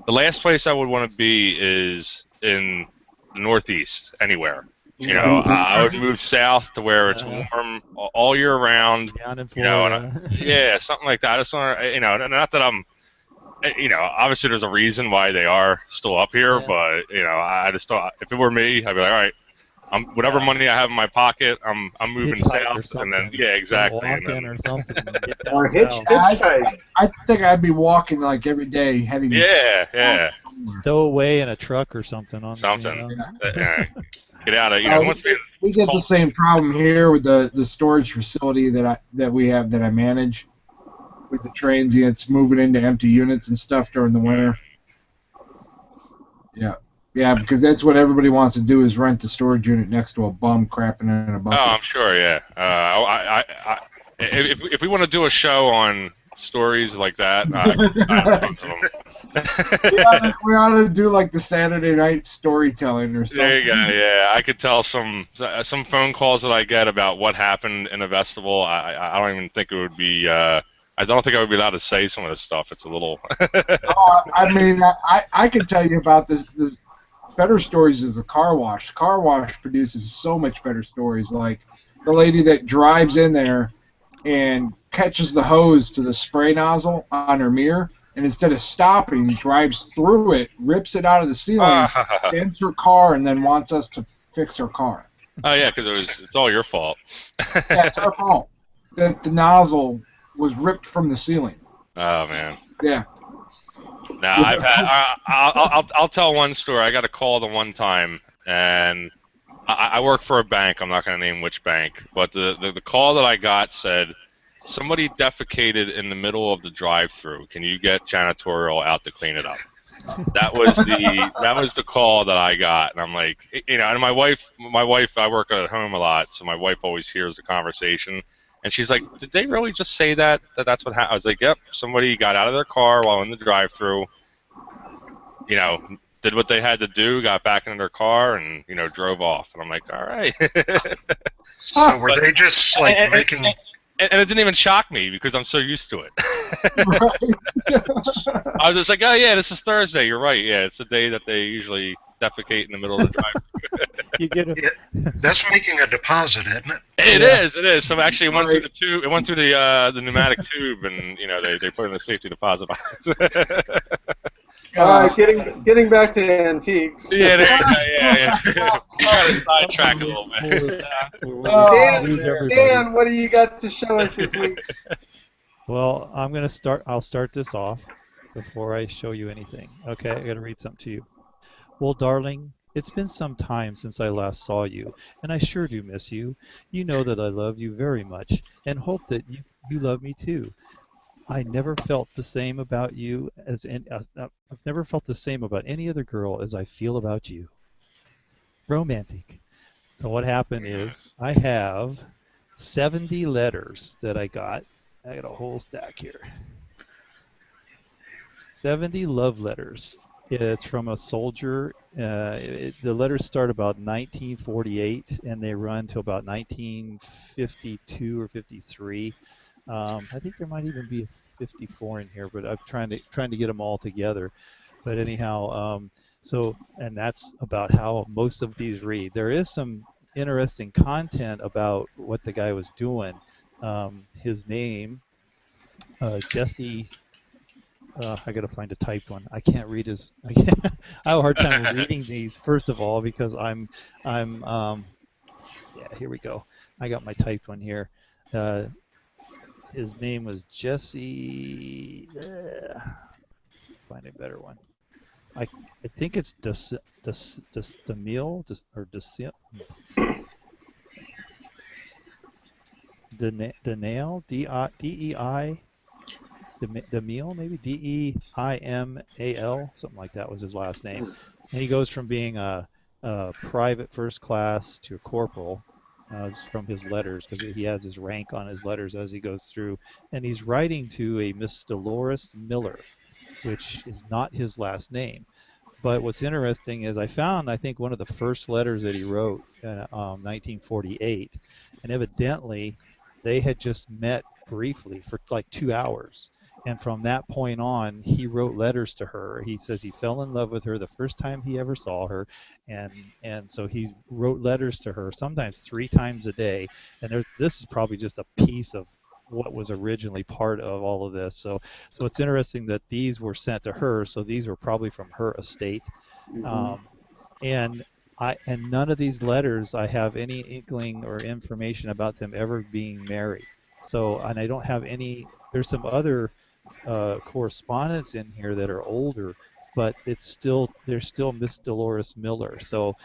the last place I would want to be is in the Northeast, anywhere. I would move south to where it's warm all year round. down in Florida. Something like that. I just want to, not that I'm, obviously there's a reason why they are still up here, but I just don't. If it were me, I'd be like, all right, whatever money I have in my pocket, I'm moving south, and then exactly. Walk in or something. Or hitchhike. I think I'd be walking like every day, heading. Yeah. Stow away in a truck or something. Get out of We get the same problem here with the storage facility that we have that I manage, with the transients moving into empty units and stuff during the winter. Yeah, because that's what everybody wants to do is rent a storage unit next to a bum crapping in a bucket. Oh, I'm sure. Yeah. If we want to do a show on stories like that, we ought to do like the Saturday night storytelling or something. There you go. Yeah, I could tell some phone calls that I get about what happened in a festival. I don't even think it would be I don't think I would be allowed to say some of this stuff. It's a little. Oh, I mean, I could tell you about this. Better stories is the car wash. Car wash produces so much better stories. Like the lady that drives in there and catches the hose to the spray nozzle on her mirror, and instead of stopping, drives through it, rips it out of the ceiling, bends her car, and then wants us to fix her car. Oh yeah, because it's all your fault. Yeah, it's our fault that the nozzle was ripped from the ceiling. Oh man. Yeah. Now I've had. I'll tell one story. I got a call the one time, and I work for a bank. I'm not going to name which bank, but the call that I got said somebody defecated in the middle of the drive-through. Can you get janitorial out to clean it up? That was the call that I got, and I'm like, you know, and my wife, I work at home a lot, so my wife always hears the conversation, and she's like, did they really just say that's what happened? I was like, yep, somebody got out of their car while in the drive-through, you know, did what they had to do, got back into their car, and you know, drove off, and I'm like, all right. So were they just like making? And it didn't even shock me because I'm so used to it. Right. I was just like, oh yeah, this is Thursday. You're right. Yeah, it's the day that they usually defecate in the middle of the drive. You get a, That's making a deposit, isn't it? It is. So actually, it went through the tube. It went through the pneumatic tube, and you know they put in the safety deposit box. All right, getting back to antiques. Yeah. Try to sidetrack a little bit. Dan, what do you got to show us this week? Well, I'll start this off before I show you anything. Okay, I got to read something to you. Well, darling, it's been some time since I last saw you, and I sure do miss you. You know that I love you very much, and hope that you love me too. I never felt the same about you I've never felt the same about any other girl as I feel about you. Romantic. So what happened is I have 70 letters that I got. I got a whole stack here. 70 love letters. It's from a soldier. The letters start about 1948 and they run to about 1952 or 53. I think there might even be a 54 in here, but I'm trying to get them all together. But anyhow, and that's about how most of these read. There is some interesting content about what the guy was doing. His name, Jesse. I gotta find a typed one. I can't read his. I have a hard time reading these. First of all, because yeah. Here we go. I got my typed one here. His name was Jesse. Find a better one. I think it's Demille or Denial, D-E-I, Demille, maybe D-E-I-M-A-L, something like that was his last name. And he goes from being a private first class to a corporal from his letters, because he has his rank on his letters as he goes through. And he's writing to a Miss Dolores Miller, which is not his last name. But what's interesting is I think, one of the first letters that he wrote in 1948, and evidently they had just met briefly for like 2 hours. And from that point on, he wrote letters to her. He says he fell in love with her the first time he ever saw her, and so he wrote letters to her sometimes 3 times a day. And this is probably just a piece of what was originally part of all of this. So it's interesting that these were sent to her. So these were probably from her estate, and none of these letters I have any inkling or information about them ever being married. So, and I don't have any. There's some other correspondence in here that are older, but there's still Miss Dolores Miller. So,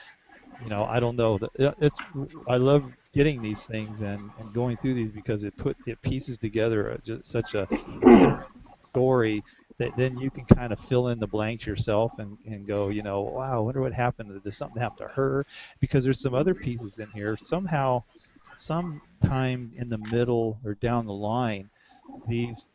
I don't know. I love getting these things and going through these, because it pieces together such a story that then you can kind of fill in the blanks yourself and go, wow, I wonder what happened. Did something happen to her? Because there's some other pieces in here. Somehow, sometime in the middle or down the line, these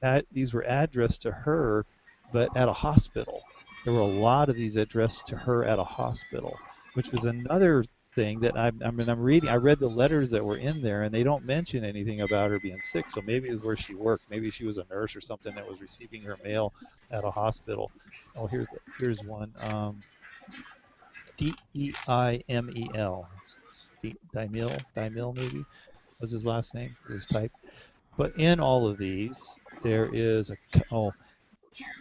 were addressed to her, but at a hospital. There were a lot of these addressed to her at a hospital, which was another thing that I'm reading. I read the letters that were in there, and they don't mention anything about her being sick. So maybe it was where she worked. Maybe she was a nurse or something that was receiving her mail at a hospital. Oh, here's one. Deimel. Daimel maybe was his last name. It was typed. But in all of these, there is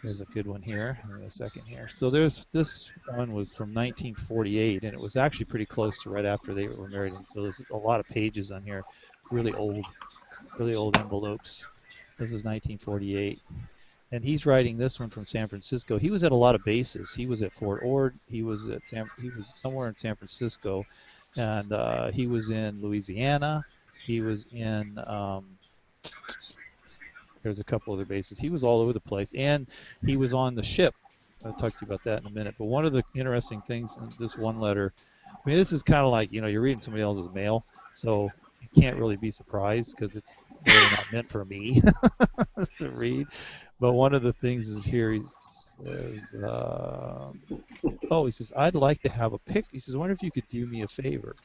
there's a good one here. Give me a second here. So this one was from 1948, and it was actually pretty close to right after they were married. And so there's a lot of pages on here, really old envelopes. This is 1948, and he's writing this one from San Francisco. He was at a lot of bases. He was at Fort Ord. He was somewhere in San Francisco, and he was in Louisiana. He was in there's a couple other bases. He was all over the place, and he was on the ship. I'll talk to you about that in a minute. But one of the interesting things in this one letter, I mean, this is kind of like, you're reading somebody else's mail, so you can't really be surprised because it's really not meant for me to read. But one of the things is here, he says, he says, I'd like to have a pic. He says, I wonder if you could do me a favor.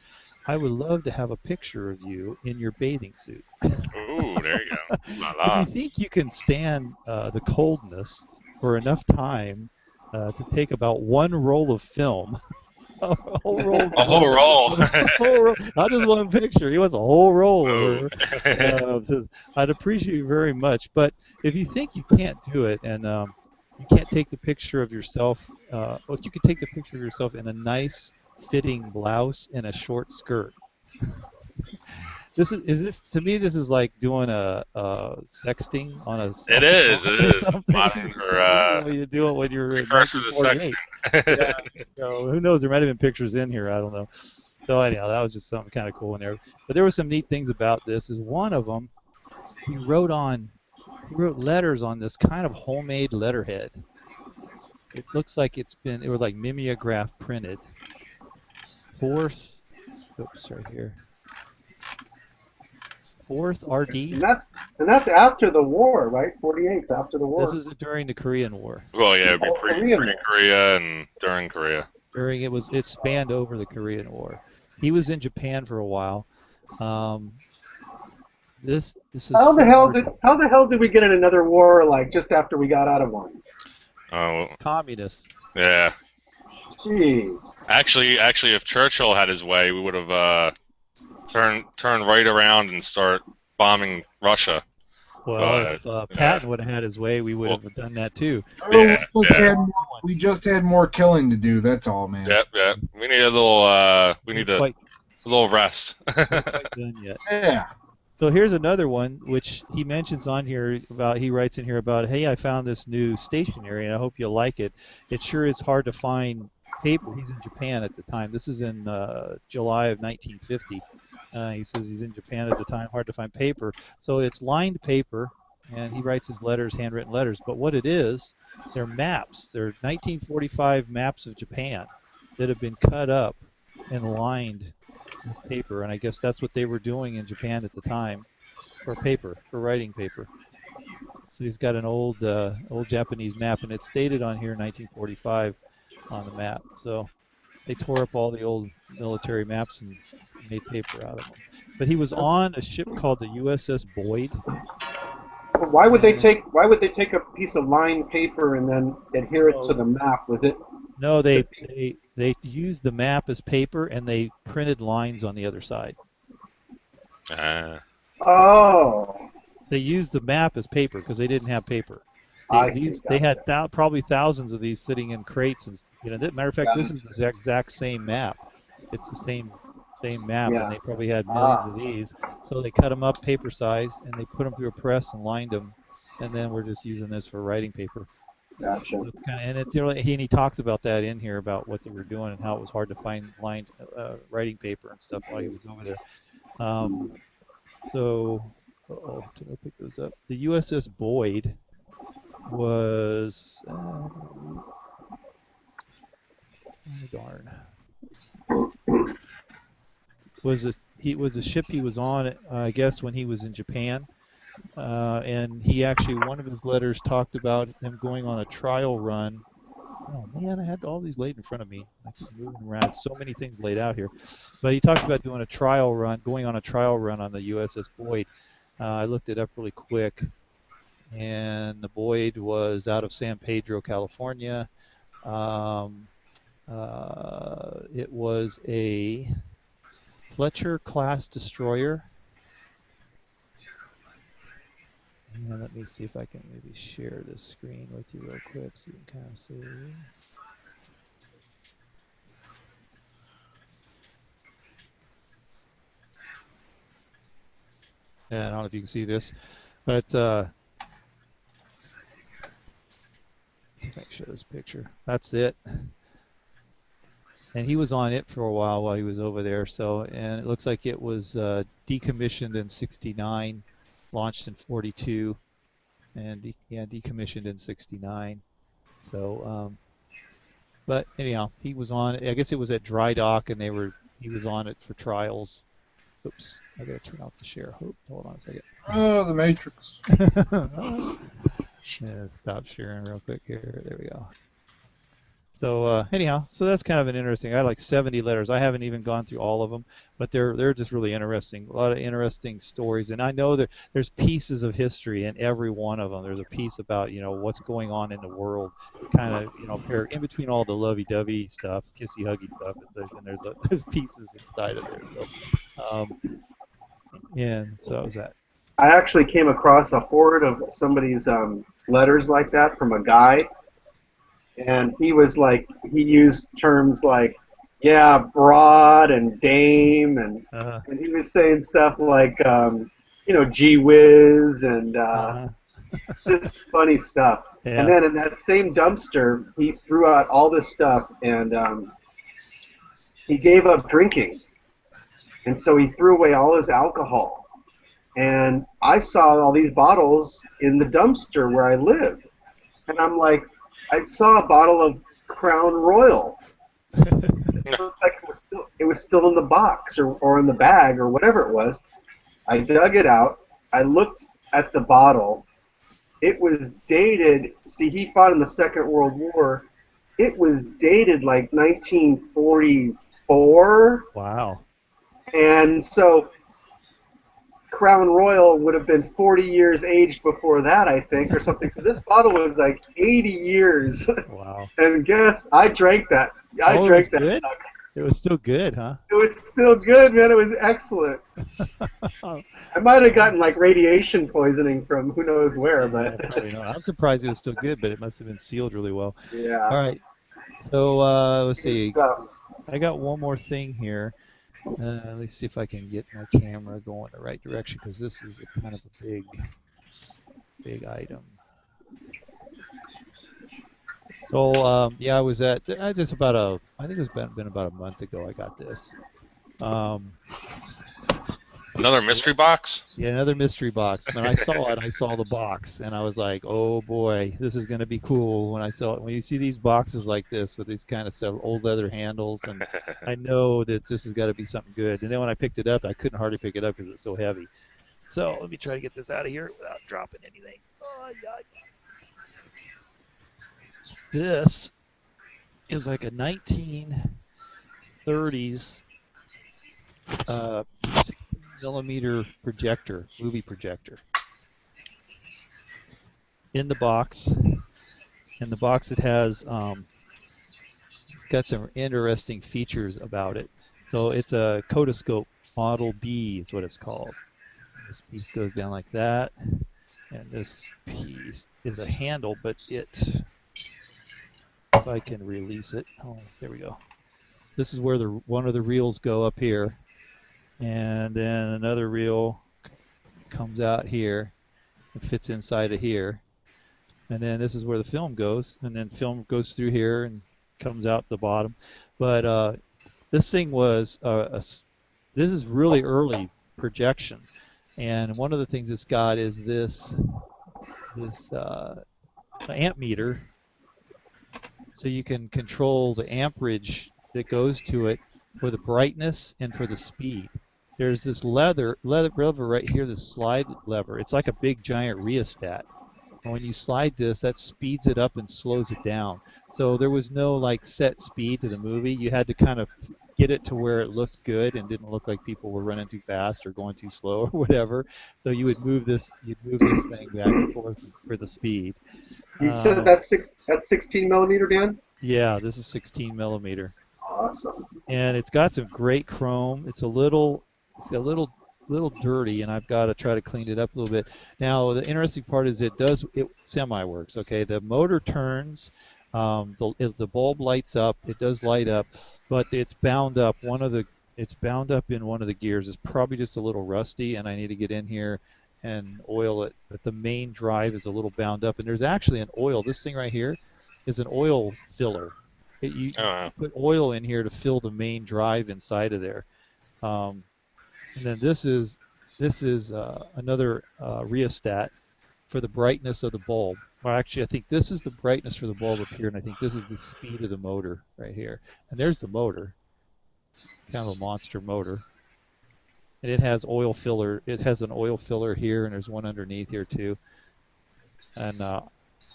I would love to have a picture of you in your bathing suit. Ooh, there you go. La la. If you think you can stand the coldness for enough time to take about one roll of film, a whole roll. A whole roll. Not just one picture. He wants a whole roll. Says, I'd appreciate you very much. But if you think you can't do it, and you can't take the picture of yourself, you could take the picture of yourself in a nice fitting blouse and a short skirt. This to me, this is like doing a sexting on a. It is. Spotting or you do it when you're first of the section. Yeah. So who knows? There might have been pictures in here. I don't know. So anyhow, that was just something kind of cool in there. But there were some neat things about this. Is one of them, he wrote letters on this kind of homemade letterhead. It looks like it was like mimeograph printed. Fourth RD. And that's after the war, right? 48's after the war. This is during the Korean War. Well, yeah, it'd be pre-Korea and during Korea. It spanned over the Korean War. He was in Japan for a while. This is how the hell did we get in another war like just after we got out of one? Oh, communists. Yeah. Jeez. Actually, if Churchill had his way, we would have turn right around and start bombing Russia. Well, if Patton would have had his way, we would have done that too. Yeah, we just had more killing to do. That's all, man. Yep. We need a little. A little rest. Not quite done yet. Yeah. So here's another one which he mentions on here about. He writes in here about, hey, I found this new stationery and I hope you'll like it. It sure is hard to find paper. He's in Japan at the time. This is in July of 1950. He says he's in Japan at the time. Hard to find paper. So it's lined paper, and he writes his letters, handwritten letters. But what it is, they're maps. They're 1945 maps of Japan that have been cut up and lined with paper. And I guess that's what they were doing in Japan at the time for writing paper. So he's got an old Japanese map, and it's stated on here 1945 on the map. So they tore up all the old military maps and made paper out of them. But he was on a ship called the USS Boyd. Why would they take a piece of lined paper and then adhere it to the map? Was it? No, they used the map as paper and they printed lines on the other side. Oh. They used the map as paper because they didn't have paper. They had probably thousands of these sitting in crates, and matter of fact, this is the exact same map. It's the same map, and they probably had millions of these. So they cut them up paper size, and they put them through a press and lined them, and then we're just using this for writing paper. Gotcha. So it's he talks about that in here about what they were doing and how it was hard to find lined writing paper and stuff while he was over there. Did I pick this up? The USS Boyd was was a ship he was on, I guess, when he was in Japan, and he actually, one of his letters talked about him going on a trial run Oh man, I had all these laid in front of me. I keep moving around. So many things laid out here. But he talked about doing a trial run, going on a trial run on the USS Boyd. I looked it up really quick, and the Boyd was out of San Pedro, California. It was a Fletcher-class destroyer. And let me see if I can maybe share this screen with you real quick so you can kind of see. Yeah, I don't know if you can see this, but let's see if I can show this picture. That's it. And he was on it for a while he was over there. So, and it looks like it was decommissioned in '69, launched in '42, and decommissioned in '69. So, but anyhow, he was on. I guess it was at dry dock, and he was on it for trials. Oops, I gotta turn off the share. Hold on a second. Oh, the Matrix. Yeah, stop sharing real quick here. There we go. So anyhow, so that's kind of an interesting. I had like 70 letters. I haven't even gone through all of them, but they're just really interesting. A lot of interesting stories, and I know there's pieces of history in every one of them. There's a piece about what's going on in the world, kind of in between all the lovey-dovey stuff, kissy-huggy stuff. There's pieces inside of there. So and so that was that. I actually came across a horde of somebody's letters like that from a guy. And he was like, he used terms like, yeah, broad and dame, and and he was saying stuff like, gee whiz, and just funny stuff. Yeah. And then in that same dumpster, he threw out all this stuff, and he gave up drinking. And so he threw away all his alcohol. And I saw all these bottles in the dumpster where I lived. And I'm like, I saw a bottle of Crown Royal. It looked like it was still in the box or in the bag or whatever it was. I dug it out. I looked at the bottle. It was dated. See, he fought in the Second World War. It was dated like 1944. Wow. And so Crown Royal would have been 40 years aged before that, I think, or something. So this bottle was like 80 years. Wow. And guess I drank that. I drank that good? stuff. It was still good, huh? It was still good, man. It was excellent. I might have gotten like radiation poisoning from who knows where, but probably not. I'm surprised it was still good, but it must have been sealed really well. yeah. All right. So let's see. Good stuff. I got one more thing here. Let's see if I can get my camera going the right direction, because this is kind of a big item. So yeah, I was at just about I think it's been about a month ago I got this. Another mystery box? Yeah, another mystery box. When I saw it, I saw the box, and I was like, "Oh boy, this is going to be cool." When I saw it, when you see these boxes like this with these kind of old leather handles, and I know that this has got to be something good. And then when I picked it up, I couldn't hardly pick it up because it's so heavy. So let me try to get this out of here without dropping anything. Oh, yeah. This is like a 1930s 16mm projector, movie projector. In the box, it has it's got some interesting features about it. So it's a Catacomb Model B, is what it's called. This piece goes down like that, and this piece is a handle, but if I can release it, oh, there we go. This is where one of the reels go up here, and then another reel comes out here and fits inside of here, and then this is where the film goes, and then film goes through here and comes out the bottom. But this thing was this is really early projection, and one of the things it's got is this amp meter, so you can control the amperage that goes to it for the brightness and for the speed. There's this lever right here, this slide lever. It's like a big giant rheostat, And when you slide this, that speeds it up and slows it down. So there was no like set speed to the movie. You had to kind of get it to where it looked good and didn't look like people were running too fast or going too slow or whatever. So you'd move this thing back and forth for the speed. You said that's 16 millimeter, Dan? Yeah, this is 16 millimeter. Awesome. And it's got some great chrome. It's a little dirty, and I've got to try to clean it up a little bit. Now, the interesting part is it semi works. Okay, the motor turns, the bulb lights up. It does light up, but it's bound up. It's bound up in one of the gears. It's probably just a little rusty, and I need to get in here and oil it. But the main drive is a little bound up, and there's actually an oil. This thing right here is an oil filler. You put oil in here to fill the main drive inside of there. And then this is another rheostat for the brightness of the bulb. Well, actually, I think this is the brightness for the bulb up here, and I think this is the speed of the motor right here. And there's the motor, kind of a monster motor. And it has oil filler. It has an oil filler here, and there's one underneath here too. And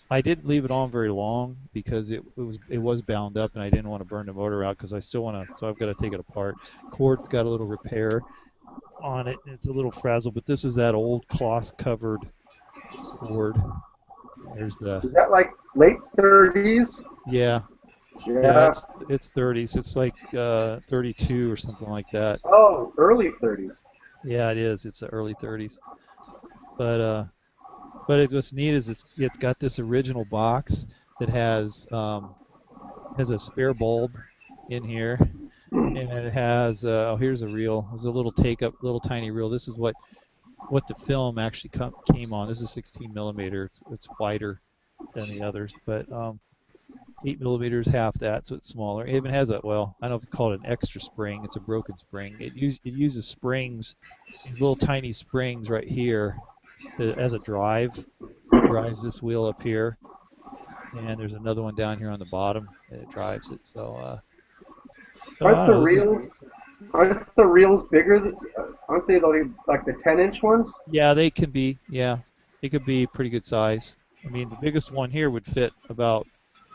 I didn't leave it on very long because it was bound up, and I didn't want to burn the motor out because I still want to. So I've got to take it apart. Cord's got a little repair on it. It's a little frazzled, but this is that old cloth-covered cord. There's the. Is that like late 30s? Yeah. Yeah, it's 30s. It's like 32 or something like that. Oh, early 30s. Yeah, it is. It's the early 30s. But what's neat is it's got this original box that has a spare bulb in here, and it has here's a reel. There's a little little tiny reel. This is what the film actually came on. This is 16 millimeter. It's wider than the others, but 8 millimeters half that, so it's smaller. It even has I don't know if you call it an extra spring. It's a broken spring. It uses springs, these little tiny springs right here, as a drive. It drives this wheel up here, and there's another one down here on the bottom that drives it. So aren't the reels bigger? Aren't they like the 10-inch ones? Yeah, they can be. Yeah, it could be pretty good size. I mean, the biggest one here would fit about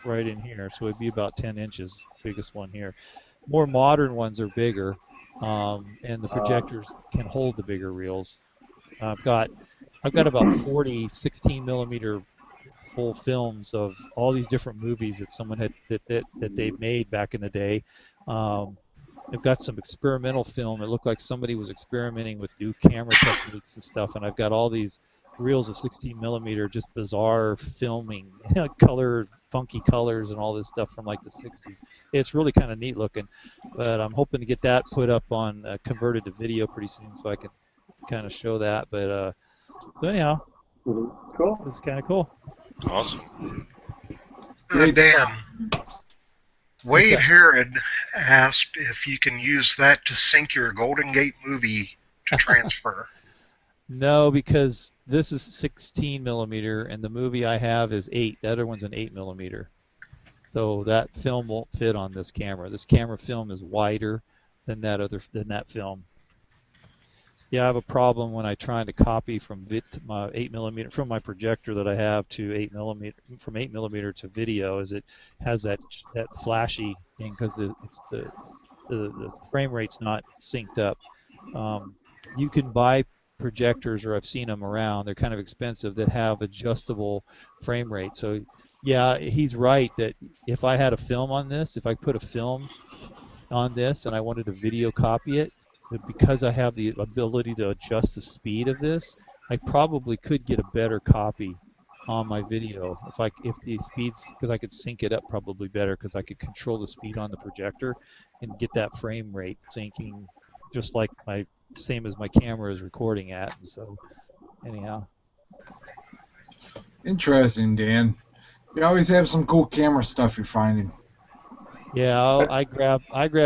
right in here, so it'd be about 10 inches. Biggest one here. More modern ones are bigger, and the projectors can hold the bigger reels. I've got about 40 16 millimeter full films of all these different movies that someone had that they made back in the day. I've got some experimental film. It looked like somebody was experimenting with new camera techniques and stuff, and I've got all these reels of 16 millimeter, just bizarre filming, funky colors and all this stuff from like the 60s. It's really kind of neat looking, but I'm hoping to get that put up on converted to video pretty soon so I can kind of show that. But so anyhow, cool. This is kind of cool. Awesome. Dan, Wade Herod asked if you can use that to sync your Golden Gate movie to transfer. No, because this is 16 millimeter, and the movie I have is 8. The other one's an 8 millimeter. So that film won't fit on this camera. This camera film is wider than that film. Yeah, I have a problem when I'm trying to copy from my 8 millimeter from my projector that I have to 8 millimeter from 8 millimeter to video. Is it has that flashy thing because the frame rate's not synced up. You can buy projectors, or I've seen them around. They're kind of expensive that have adjustable frame rate. So yeah, he's right that if I had a film on this, if I put a film on this and I wanted to video copy it, but because I have the ability to adjust the speed of this, I probably could get a better copy on my video if the speeds, because I could sync it up probably better because I could control the speed on the projector and get that frame rate syncing just like same as my camera is recording at. And so anyhow. Interesting, Dan. You always have some cool camera stuff you're finding. Yeah, I grab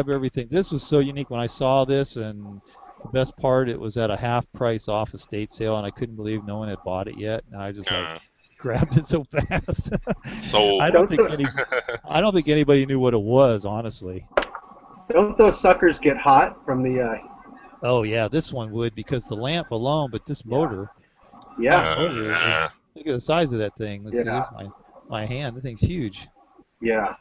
everything. This was so unique when I saw this, and the best part, it was at a half price off estate sale, and I couldn't believe no one had bought it yet. And I just grabbed it so fast. So I don't think anybody knew what it was, honestly. Don't those suckers get hot from the? Oh yeah, this one would because the lamp alone, but this motor. Yeah. Motor Look at the size of that thing. Let's see. Yeah. There's my hand. The thing's huge. Yeah.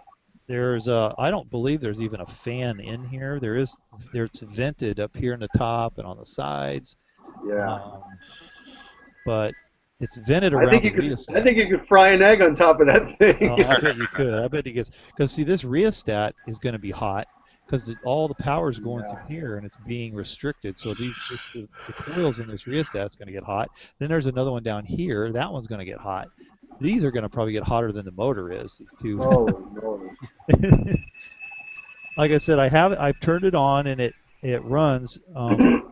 There's I don't believe there's even a fan in here. It's vented up here in the top and on the sides. Yeah. But it's vented I around think the you could. rheostat. I think you could fry an egg on top of that thing. Oh, I bet you could. I bet it gets because see this rheostat is going to be hot because all the power is going through here and it's being restricted. So the coils in this rheostat is going to get hot. Then there's another one down here. That one's going to get hot. These are going to probably get hotter than the motor is. These two. Oh no. Like I said, I've turned it on and it runs,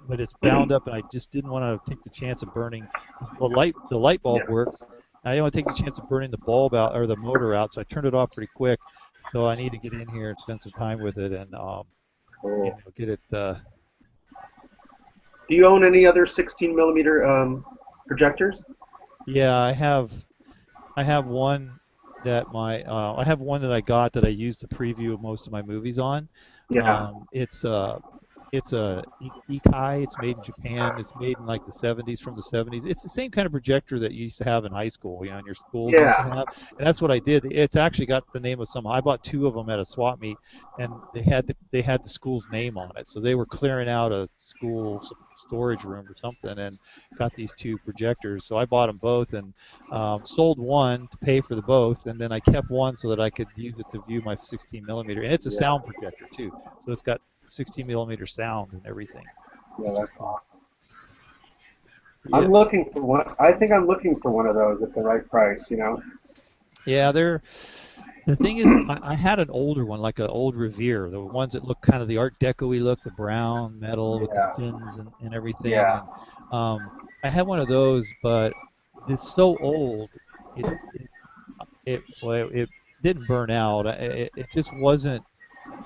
but it's bound up, and I just didn't want to take the chance of burning. The light bulb works. I didn't want to take the chance of burning the bulb out or the motor out, so I turned it off pretty quick. So I need to get in here and spend some time with it and get it. Do you own any other 16 millimeter projectors? Yeah, I have one that I have one that I got that I use to preview most of my movies on. Yeah. It's a Ekai. It's made in Japan. It's made in like the 70s, from the 70s. It's the same kind of projector that you used to have in high school, in your schools used to have. And that's what I did. It's actually got the name of some. I bought 2 of them at a swap meet, and they had the school's name on it. So they were clearing out a school storage room or something, and got these 2 projectors. So I bought them both and sold one to pay for the both, and then I kept one so that I could use it to view my 16 millimeter. And it's a sound projector too, so it's got 16 millimeter sound and everything. Yeah, that's awesome. Yeah. I'm looking for one. I think I'm looking for one of those at the right price. Yeah, the thing is, I had an older one, like an old Revere, the ones that look kind of the Art Deco-y look, the brown metal with the fins and everything. Yeah. And, I had one of those, but it's so old, it didn't burn out. It just wasn't.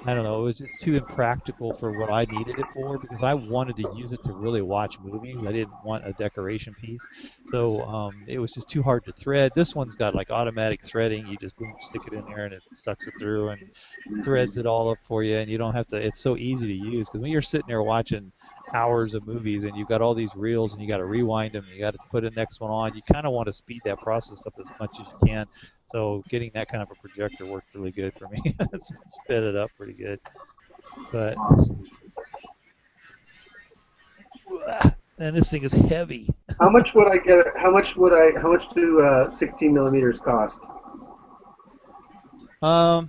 I don't know, it was just too impractical for what I needed it for, because I wanted to use it to really watch movies. I didn't want a decoration piece. So it was just too hard to thread. This one's got like automatic threading. You just boom, stick it in there and it sucks it through and threads it all up for you, and you don't have to, it's so easy to use, because when you're sitting there watching hours of movies and you've got all these reels and you got to rewind them and you got to put the next one on, you kind of want to speed that process up as much as you can. So getting that kind of a projector worked really good for me. Sped it up pretty good. But and this thing is heavy. How much would I get? How much do 16 millimeters cost? I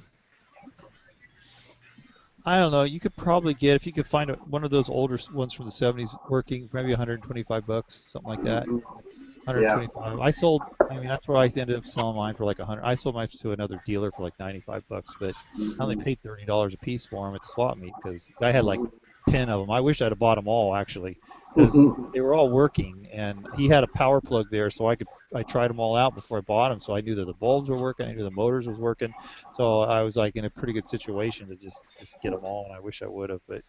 don't know. You could probably get, if you could find one of those older ones from the 70s working, maybe $125, something like that. 125. Yeah. I sold. I mean, that's where I ended up selling mine for like 100. I sold mine to another dealer for like $95, but I only paid $30 a piece for them at the swap meet, because I had like 10 of them. I wish I'd have bought them all, actually, because they were all working, and he had a power plug there, so I tried them all out before I bought them, so I knew that the bulbs were working, I knew the motors was working, so I was like in a pretty good situation to just get them all, and I wish I would have, but.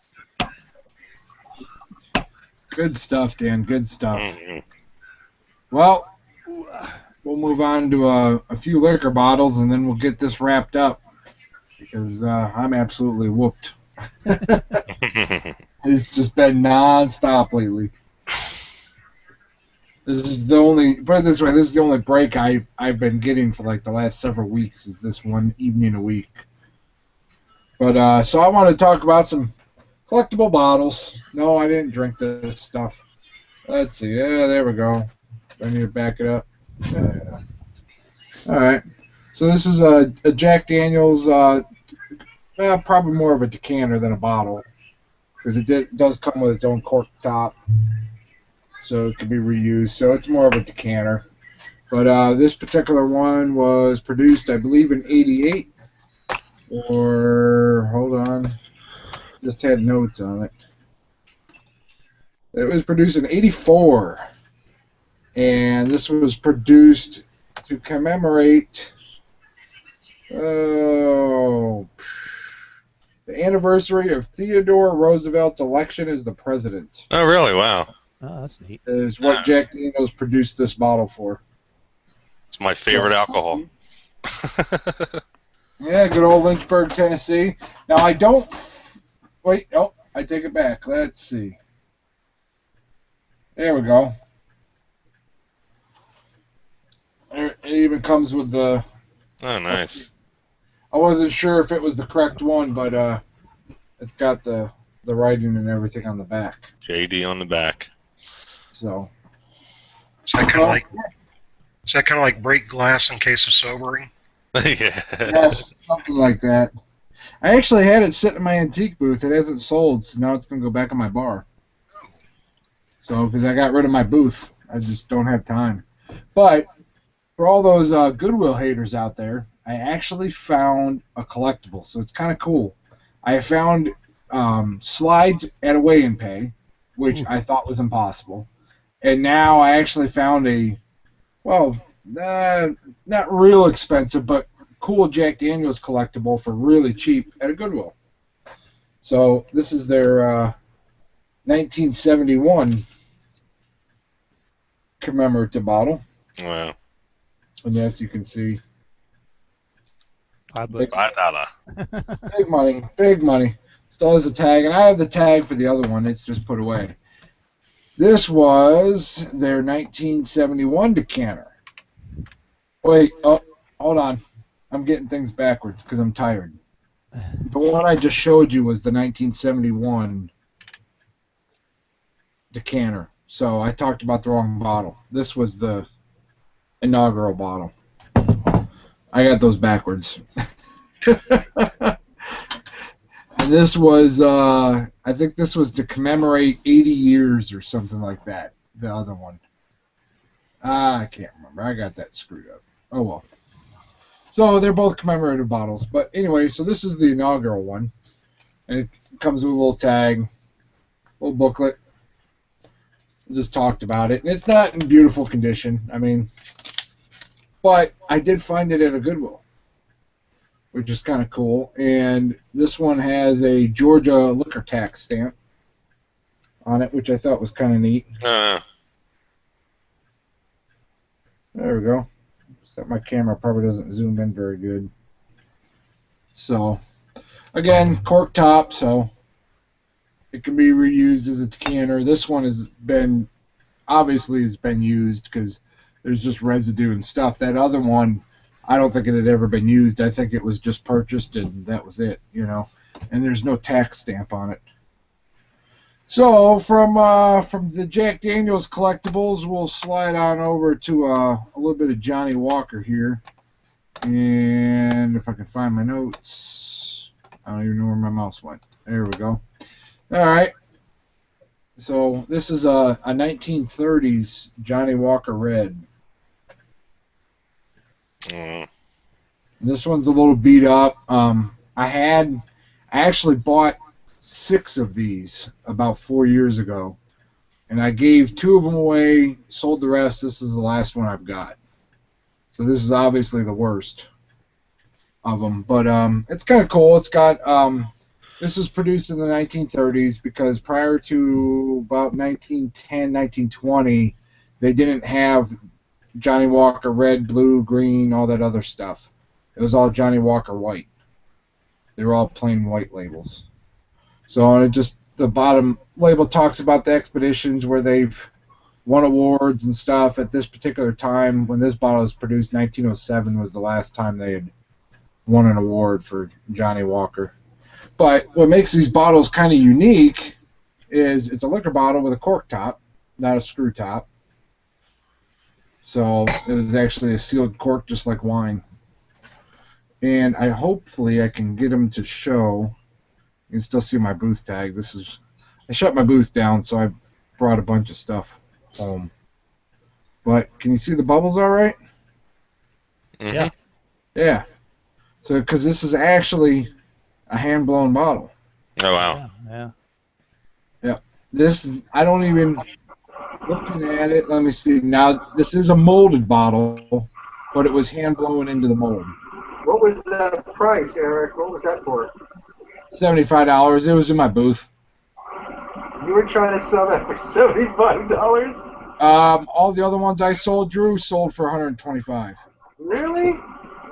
Good stuff, Dan. Good stuff. Well, we'll move on to a few liquor bottles, and then we'll get this wrapped up, because I'm absolutely whooped. It's just been non-stop lately. This is the only, put it this way, this is the only break I've been getting for like the last several weeks, is this one evening a week. But so I want to talk about some collectible bottles. No, I didn't drink this stuff. Let's see. Yeah, there we go. I need to back it up. Yeah. All right. So this is a Jack Daniel's, probably more of a decanter than a bottle, because it does come with its own cork top, so it can be reused. So it's more of a decanter. But this particular one was produced, I believe, in '88. Or hold on, just had notes on it. It was produced in '84. And this was produced to commemorate the anniversary of Theodore Roosevelt's election as the president. Oh, really? Wow. Oh, that's neat. Is what Jack Daniels produced this bottle for. It's my favorite alcohol. Yeah, good old Lynchburg, Tennessee. Now, I don't... Wait, oh, I take it back. Let's see. There we go. It even comes with the... Oh, nice. I wasn't sure if it was the correct one, but it's got the writing and everything on the back. JD on the back. So... Is that kind of like break glass in case of sobering? Yeah. Yes, something like that. I actually had it sit in my antique booth. It hasn't sold, so now it's going to go back in my bar. So, because I got rid of my booth. I just don't have time. But, for all those Goodwill haters out there, I actually found a collectible, so it's kind of cool. I found slides at a weigh-in pay, which I thought was impossible. And now I actually found a, well, not real expensive, but cool Jack Daniels collectible for really cheap at a Goodwill. So this is their 1971 commemorative bottle. Wow. And yes, you can see. $5. Big money, big money. Still has a tag, and I have the tag for the other one. It's just put away. This was their 1971 decanter. Wait, oh, hold on. I'm getting things backwards because I'm tired. The one I just showed you was the 1971 decanter. So I talked about the wrong bottle. This was the inaugural bottle. I got those backwards. And this was, I think this was to commemorate 80 years or something like that, the other one. I can't remember. I got that screwed up. Oh, well. So they're both commemorative bottles. But anyway, so this is the inaugural one. And it comes with a little tag, little booklet. We just talked about it. And it's not in beautiful condition. I mean, but I did find it at a Goodwill, which is kind of cool. And this one has a Georgia liquor tax stamp on it, which I thought was kind of neat. There we go. Except my camera probably doesn't zoom in very good. So, again, cork top, so it can be reused as a decanter. This one has been, obviously has been used because there's just residue and stuff. That other one, I don't think it had ever been used. I think it was just purchased and that was it, you know. And there's no tax stamp on it. So from the Jack Daniels collectibles, we'll slide on over to a little bit of Johnny Walker here. And if I can find my notes, I don't even know where my mouse went. There we go. All right. So this is a 1930s Johnny Walker Red. This one's a little beat up. I actually bought 6 of these about 4 years ago, and I gave 2 of them away, sold the rest. This is the last one I've got. So this is obviously the worst of them, but it's kind of cool. It's got this was produced in the 1930s because prior to about 1910, 1920, they didn't have Johnny Walker red, blue, green, all that other stuff. It was all Johnny Walker white. They were all plain white labels. So it just, the bottom label talks about the expeditions where they've won awards and stuff. At this particular time, when this bottle was produced, 1907 was the last time they had won an award for Johnny Walker. But what makes these bottles kind of unique is it's a liquor bottle with a cork top, not a screw top. So it was actually a sealed cork, just like wine. And hopefully I can get them to show. You can still see my booth tag. I shut my booth down, so I brought a bunch of stuff home. But can you see the bubbles all right? Mm-hmm. Yeah. Yeah. So, because this is actually a hand-blown bottle. Oh, wow. Yeah. Yeah. This is, I don't even, looking at it, let me see. Now, this is a molded bottle, but it was hand-blown into the mold. What was that price, Erik? What was that for? $75. It was in my booth. You were trying to sell that for $75? All the other ones I sold, Drew, sold for $125. Really?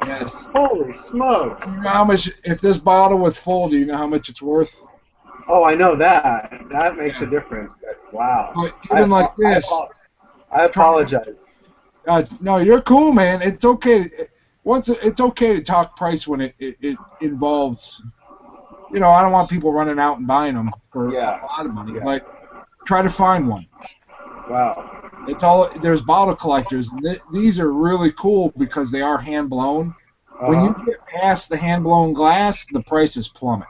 Yes. Holy smokes! You know how much, if this bottle was full, do you know how much it's worth? Oh, I know that. That makes a difference. But wow. But even like this. I apologize. No, you're cool, man. It's okay. It's okay to talk price when it involves. You know, I don't want people running out and buying them for a lot of money. Like, try to find one. Wow. It's all there's bottle collectors, and these are really cool because they are hand blown. When you get past the hand blown glass, the prices plummet.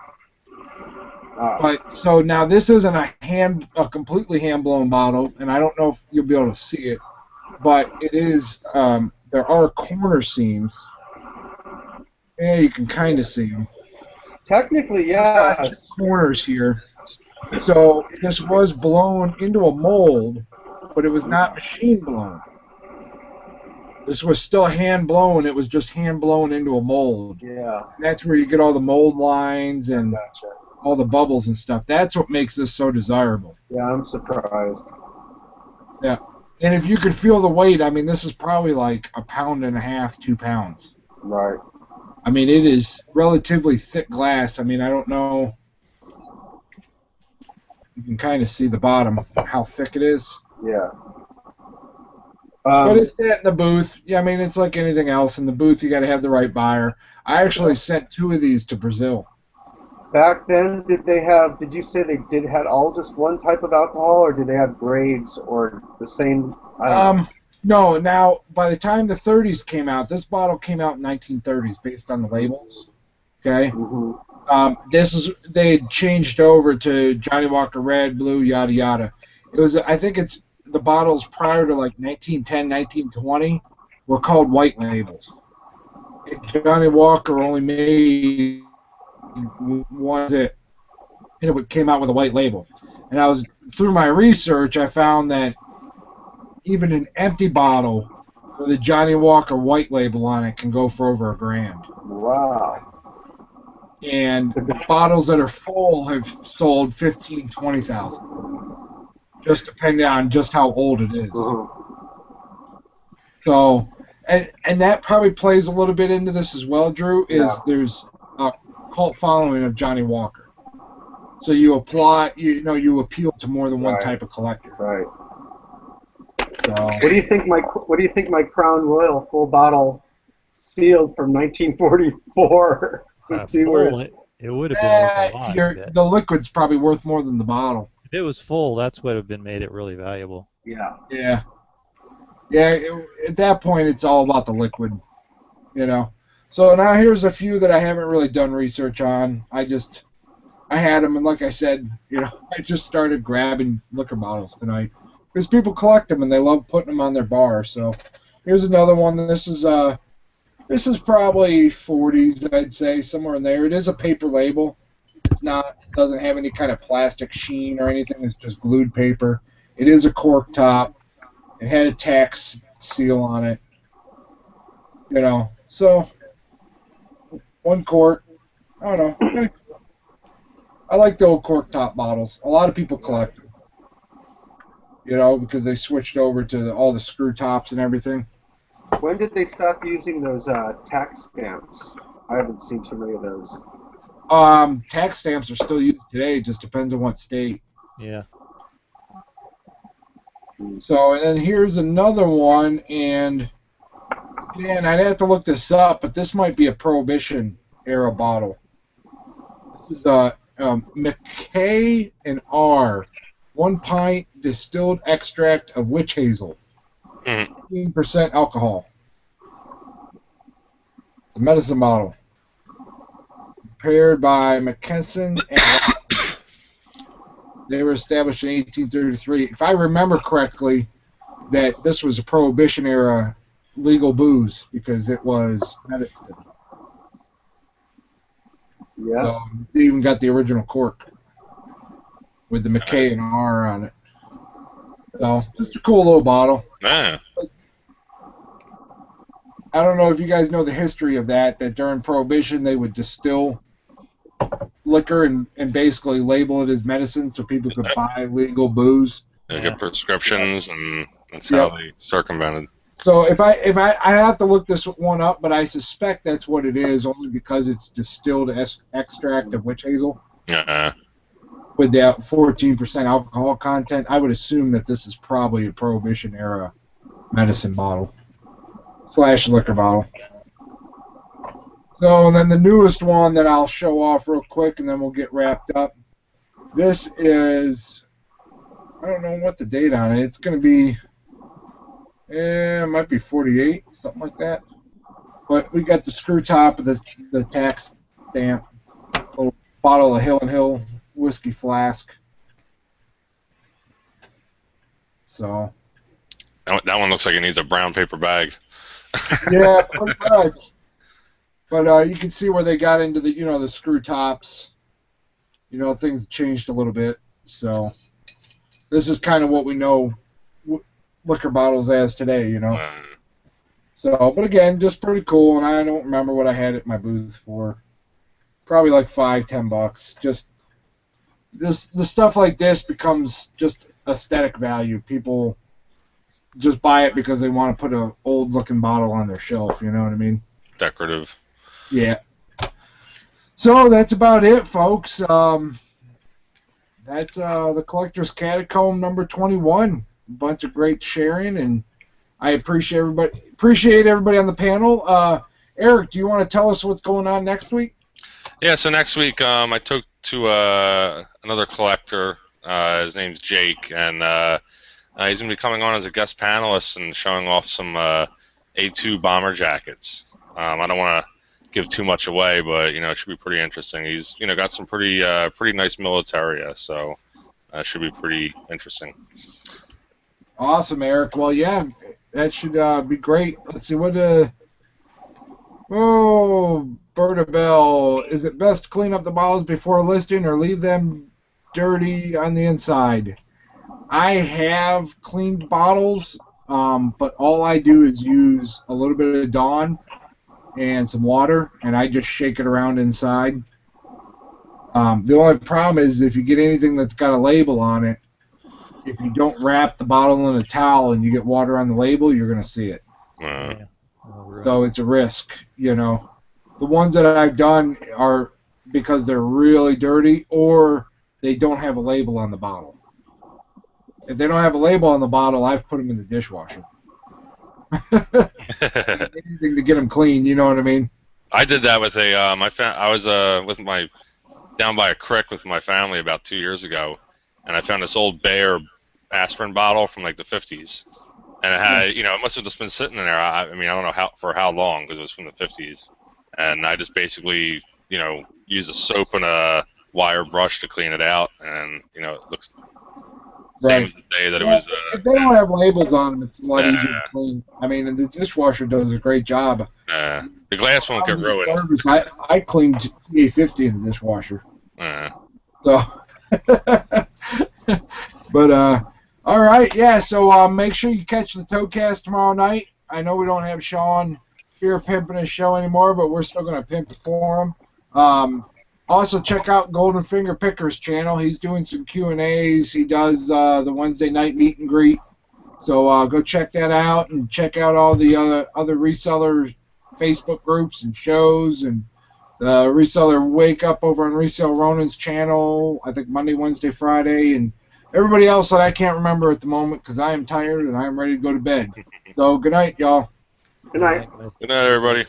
But so now this isn't a completely hand blown bottle, and I don't know if you'll be able to see it, but it is. There are corner seams. Yeah, you can kind of see them. Technically, yeah. There's corners here. So this was blown into a mold, but it was not machine blown. This was still hand blown. It was just hand blown into a mold. Yeah. And that's where you get all the mold lines and all the bubbles and stuff. That's what makes this so desirable. Yeah, I'm surprised. Yeah. And if you could feel the weight, I mean, this is probably like 1.5 pounds, 2 pounds. Right. I mean, it is relatively thick glass. I mean, I don't know. You can kind of see the bottom, how thick it is. Yeah. But it's that in the booth. Yeah, I mean, it's like anything else. In the booth, you got to have the right buyer. I actually sent 2 of these to Brazil. Back then, did you say they had all just one type of alcohol, or did they have grades or the same? No, now, by the time the 30s came out, this bottle came out in 1930s based on the labels. Okay? Mm-hmm. They had changed over to Johnny Walker Red, Blue, yada, yada. I think it's the bottles prior to like 1910, 1920 were called white labels. And Johnny Walker only made one, and it came out with a white label. And through my research, I found that even an empty bottle with a Johnny Walker white label on it can go for over $1,000. Wow. And bottles that are full have sold 15,000, 20,000, just depending on just how old it is. So, and that probably plays a little bit into this as well, Drew. There's a cult following of Johnny Walker. So you appeal to more than one type of collector. Right. So, what do you think my Crown Royal full bottle sealed from 1944 would be worth? It would have been worth a lot. The liquid's probably worth more than the bottle. If it was full, that's what would have been made it really valuable. Yeah. Yeah. Yeah. At that point, it's all about the liquid, you know. So now here's a few that I haven't really done research on. I had them, and like I said, you know, I just started grabbing liquor bottles tonight because people collect them and they love putting them on their bar. So here's another one. This is probably 40s, I'd say, somewhere in there. It is a paper label. Doesn't have any kind of plastic sheen or anything. It's just glued paper. It is a cork top. It had a tax seal on it. You know, so 1 quart. I don't know. I like the old cork top bottles. A lot of people collect them. You know, because they switched over to all the screw tops and everything. When did they stop using those tax stamps? I haven't seen too many of those. Tax stamps are still used today. It just depends on what state. Yeah. So, and then here's another one, and again, I'd have to look this up, but this might be a Prohibition era bottle. This is a McKay and R, 1 pint distilled extract of witch hazel, 15% alcohol. The medicine bottle, prepared by McKesson and they were established in 1833. If I remember correctly, that this was a Prohibition era legal booze because it was medicine. Yeah. So they even got the original cork with the McKay and R on it. So just a cool little bottle. Yeah. I don't know if you guys know the history of that during Prohibition they would distill liquor and basically label it as medicine so people could buy legal booze. They get prescriptions, and that's how they circumvented. So if I have to look this one up, but I suspect that's what it is, only because it's distilled extract of witch hazel. Yeah. With that 14% alcohol content, I would assume that this is probably a Prohibition era medicine bottle. slash liquor bottle. So, and then the newest one that I'll show off real quick, and then we'll get wrapped up. This is, I don't know what the date on it. It's going to be, it might be 48, something like that. But we got the screw top of the tax stamp, little bottle of Hill & Hill whiskey flask. So. That one looks like it needs a brown paper bag. Yeah, pretty much. But you can see where they got into the, the screw tops. Things changed a little bit. So this is kind of what we know liquor bottles as today, So, but again, just pretty cool, and I don't remember what I had at my booth for. Probably like $5-10. Just the stuff like this becomes just aesthetic value. People just buy it because they want to put an old-looking bottle on their shelf. You know what I mean? Decorative. Yeah. So that's about it, folks. That's the Collector's Catacomb number 21. A bunch of great sharing, and I appreciate everybody on the panel. Erik, do you want to tell us what's going on next week? Yeah, so next week I took to another collector. His name's Jake, and he's going to be coming on as a guest panelist and showing off some A2 bomber jackets. I don't want to give too much away, but it should be pretty interesting. He's got some pretty nice militaria, so should be pretty interesting. Awesome, Erik. Well, yeah, that should be great. Let's see what. Berta Bell, is it best to clean up the bottles before listing or leave them dirty on the inside? I have cleaned bottles, but all I do is use a little bit of Dawn and some water, and I just shake it around inside. The only problem is if you get anything that's got a label on it, if you don't wrap the bottle in a towel and you get water on the label, you're going to see it. Yeah. Oh, right. So it's a risk, The ones that I've done are because they're really dirty or they don't have a label on the bottle. If they don't have a label on the bottle, I've put them in the dishwasher. Anything to get them clean, you know what I mean? I did that with I was down by a creek with my family about 2 years ago, and I found this old Bayer aspirin bottle from like the 50s, and it had it must have just been sitting in there. I don't know for how long because it was from the 50s, and I just basically used a soap and a wire brush to clean it out, and it looks same as the day that it was. If they don't have labels on them, it's a lot easier to clean. And the dishwasher does a great job. The glass won't get ruined. I cleaned T850 in the dishwasher. So, but all right, yeah. So make sure you catch the Towcast tomorrow night. I know we don't have Sean here pimping his show anymore, but we're still gonna pimp it for him. Also, check out Golden Finger Picker's channel. He's doing some Q&As. He does the Wednesday night meet and greet. So go check that out and check out all the other reseller Facebook groups and shows and the Reseller Wake Up over on Resale Ronan's channel, I think Monday, Wednesday, Friday, and everybody else that I can't remember at the moment because I am tired and I am ready to go to bed. So good night, y'all. Good night. Good night, everybody.